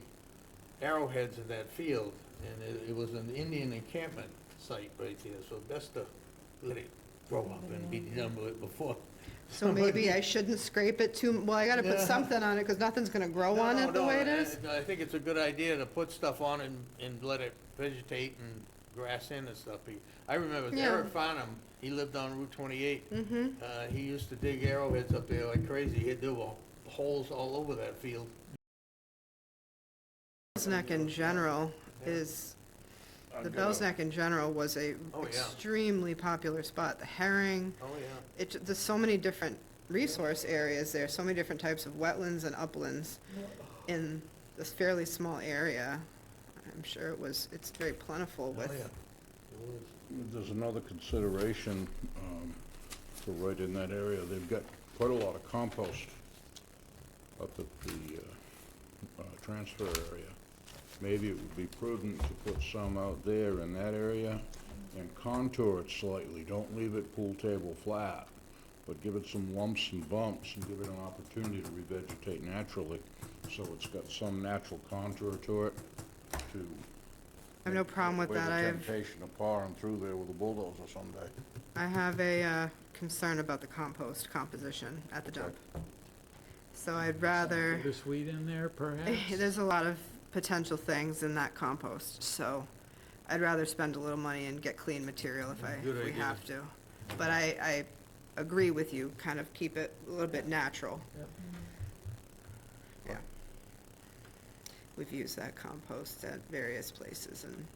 arrowheads in that field, and it was an Indian encampment site right there, so best to let it grow up and be done with it before. so maybe I shouldn't scrape it too, well, I gotta put Yeah. something on it, because nothing's gonna grow on it the way it is. I think it's a good idea to put stuff on and let it vegetate and grass in and stuff. I remember Yeah. Eric Farnham, he lived on Route 28. He used to dig arrowheads up there like crazy. There were holes all over that field. Bell's Neck in general is, the Bell's Neck in general was a Oh, yeah. extremely popular spot. The herring, Oh, yeah. there's so many different resource areas there, so many different types of wetlands and uplands in this fairly small area. I'm sure it's very plentiful with, There's another consideration for right in that area. They've got quite a lot of compost up at the transfer area. Maybe it would be prudent to put some out there in that area and contour it slightly. Don't leave it pool table flat, but give it some lumps and bumps and give it an opportunity to revegetate naturally, so it's got some natural contour to it to I have no problem with that. avoid the temptation of powering through there with a bulldozer someday. I have a concern about the compost composition at the dump. So I'd rather, Bittersweet in there, perhaps? there's a lot of potential things in that compost, so I'd rather spend a little money and get clean material if Good we idea. have to. But I agree with you, kind of keep it a little bit natural. Yeah. We've used that compost at various places and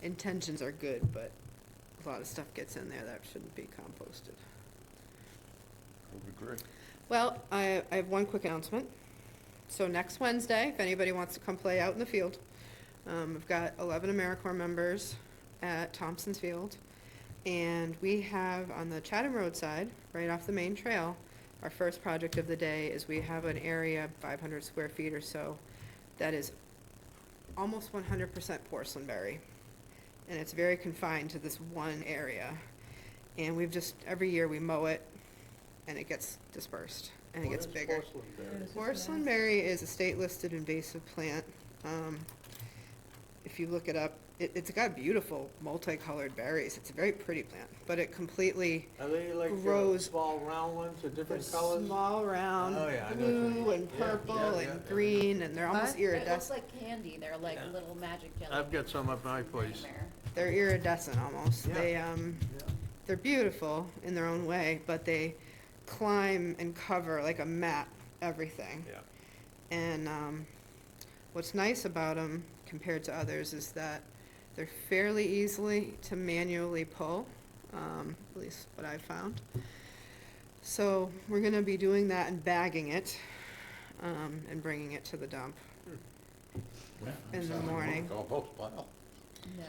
intentions are good, but a lot of stuff gets in there that shouldn't be composted. Would be great. Well, I have one quick announcement. So next Wednesday, if anybody wants to come play out in the field, we've got 11 AmeriCorps members at Thompson's Field. And we have on the Chatham Road side, right off the main trail, our first project of the day is we have an area, 500 square feet or so, that is almost 100% porcelain berry. And it's very confined to this one area. And we've just, every year we mow it, and it gets dispersed, and it gets bigger. Porcelain berry is a state-listed invasive plant. If you look it up, it's got beautiful multicolored berries. It's a very pretty plant, but it completely Are they like grows. small round ones with different They're colors? small, round, Oh, yeah, I know what you blue mean. and Yeah, purple yeah, and yeah. green, and they're almost It looks iridescent. like candy, they're like little magic jelly. I've got some at my place. Nightmare. They're iridescent almost. Yeah. They're beautiful in their own way, but they climb and cover like a mat everything. Yeah. And what's nice about them compared to others is that they're fairly easily to manually pull, at least what I've found. So we're gonna be doing that and bagging it, and bringing it to the dump in the morning. Compost pile.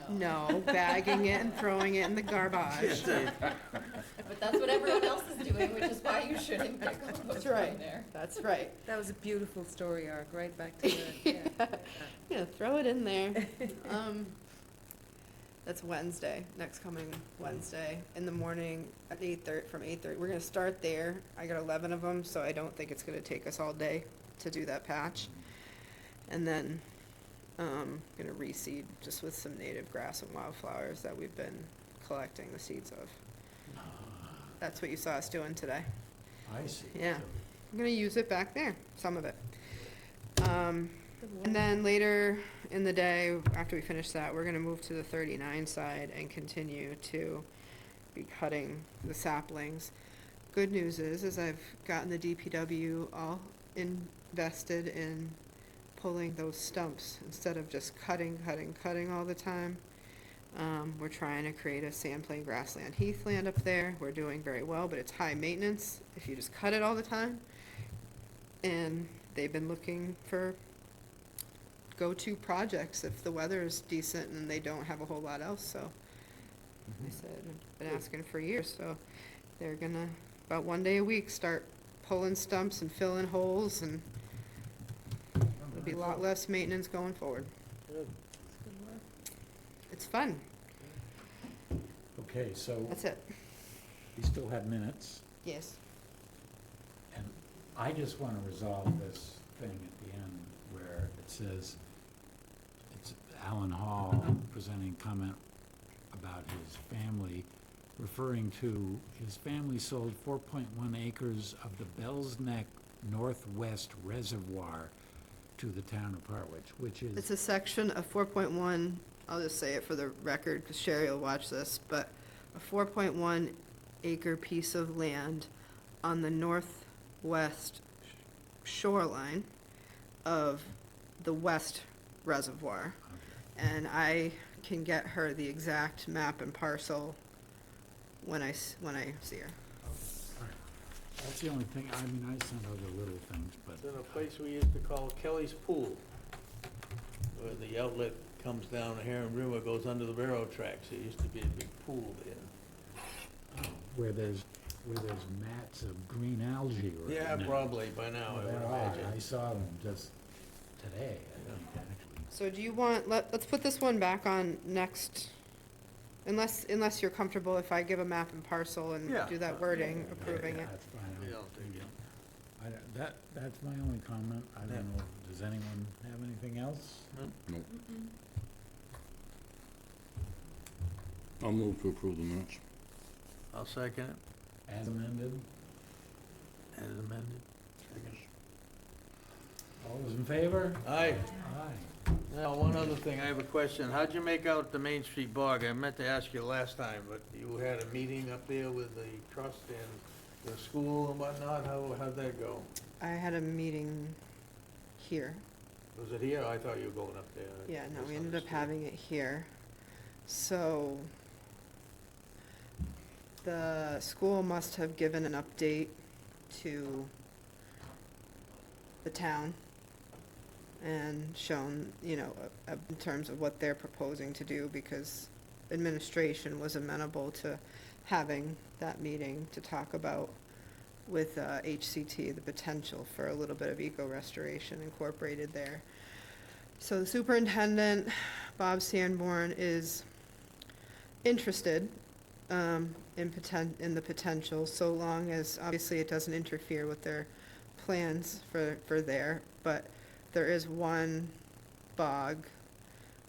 No, bagging it and throwing it in the garbage. But that's what everyone else is doing, which is why you shouldn't get compost That's in right, there. that's right. That was a beautiful story arc, right back to the, Yeah, throw it in there. That's Wednesday, next coming Wednesday, in the morning at 8:30, from 8:30. We're gonna start there. I got 11 of them, so I don't think it's gonna take us all day to do that patch. And then, gonna reseed just with some native grass and wildflowers that we've been collecting the seeds of. That's what you saw us doing today. I see. Yeah, I'm gonna use it back there, some of it. And then later in the day, after we finish that, we're gonna move to the 39 side and continue to be cutting the saplings. Good news is I've gotten the DPW all invested in pulling those stumps instead of just cutting all the time. We're trying to create a sandplain grassland heathland up there. We're doing very well, but it's high maintenance if you just cut it all the time. And they've been looking for go-to projects if the weather is decent and they don't have a whole lot else, so. I said, I've been asking for years, so they're gonna, about 1 day a week, start pulling stumps and filling holes, and there'll be a lot less maintenance going forward. It's fun. Okay, so That's it. we still have minutes, Yes. and I just want to resolve this thing at the end where it says, it's Alan Hall presenting comment about his family, referring to his family sold 4.1 acres of the Bell's Neck Northwest Reservoir to the town of Harwich, which is. It's a section of 4.1, I'll just say it for the record, because Sherry will watch this, but a 4.1 acre piece of land on the northwest shoreline of the West Reservoir. And I can get her the exact map and parcel when I see her. That's the only thing, I mean, I sent other little things, but. It's in a place we used to call Kelly's Pool, where the outlet comes down the Heron River, goes under the railroad tracks. It used to be a big pool there. Where there's mats of green algae or. Yeah, probably by now, I would There are. imagine. I saw them just today, I think, actually. So do you want, let's put this one back on next, unless you're comfortable if I give a map and parcel and Yeah. do that wording approving Yeah, it. that's fine. We don't think it. That's my only comment. I don't know, does anyone have anything else? Nope. I'll move to approve the minutes. I'll second it, As amended? as amended. All those in favor? Aye. Aye. Now, one other thing, I have a question. How'd you make out the Main Street bog? I meant to ask you last time, but you had a meeting up there with the trust and the school and whatnot. How'd that go? I had a meeting here. Was it here? I thought you were going up there. I Yeah, no, we ended up misunderstood. having it here. So the school must have given an update to the town and shown, in terms of what they're proposing to do, because administration was amenable to having that meeting to talk about with HCT, the potential for a little bit of eco-restoration incorporated there. So the superintendent, Bob Sanborn, is interested in the potential, so long as, obviously, it doesn't interfere with their plans for there, but there is one bog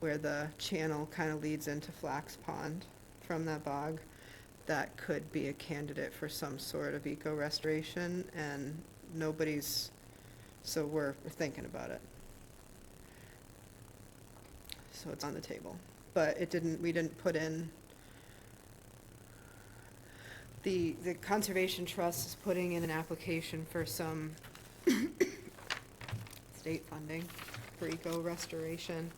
where the channel kind of leads into Flax Pond from that bog that could be a candidate for some sort of eco-restoration, and so we're thinking about it. So it's on the table, but we didn't put in, the Conservation Trust is putting in an application for some state funding for eco-restoration,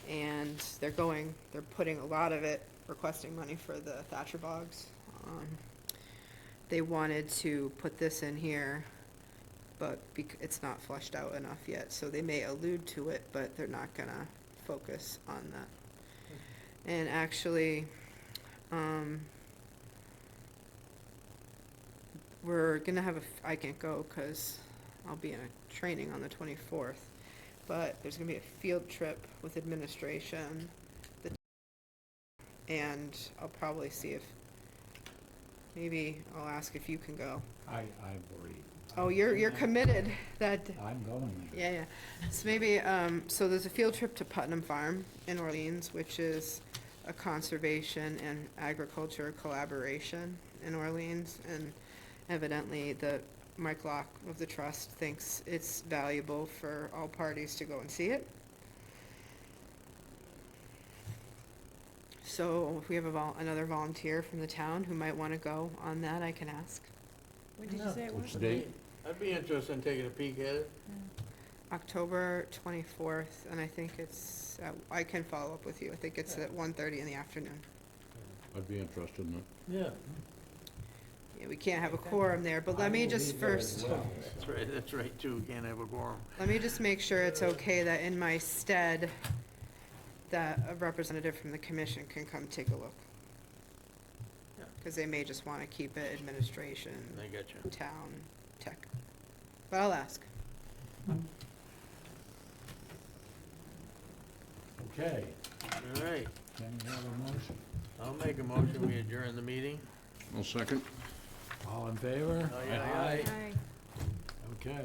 and they're putting a lot of it, requesting money for the Thatcher bogs. They wanted to put this in here, but it's not fleshed out enough yet, so they may allude to it, but they're not gonna focus on that. And actually, we're gonna have I can't go because I'll be in a training on the 24th, but there's gonna be a field trip with administration, and I'll probably see if, maybe I'll ask if you can go. I've already. Oh, you're committed, I'm going there. yeah. So maybe, so there's a field trip to Putnam Farm in Orleans, which is a conservation and agriculture collaboration in Orleans, and evidently Mike Locke of the trust thinks it's valuable for all parties to go and see it. So if we have another volunteer from the town who might want to go on that, I can ask. What did you say it was? I'd be interested in taking a peek at it. October 24th, and I think I can follow up with you. I think it's at 1:30 in the afternoon. I'd be interested in it. Yeah. Yeah, we can't have a quorum there, but let me just first, That's right, too. We can't have a quorum. let me just make sure it's okay that in my stead, that a representative from the commission can come take a look. because they may just want to keep it administration, I get you. town, tech. But I'll ask. Okay, All right, can we have a motion? I'll make a motion, we adjourn the meeting. I'll second. All in favor? Aye, aye, aye. Aye.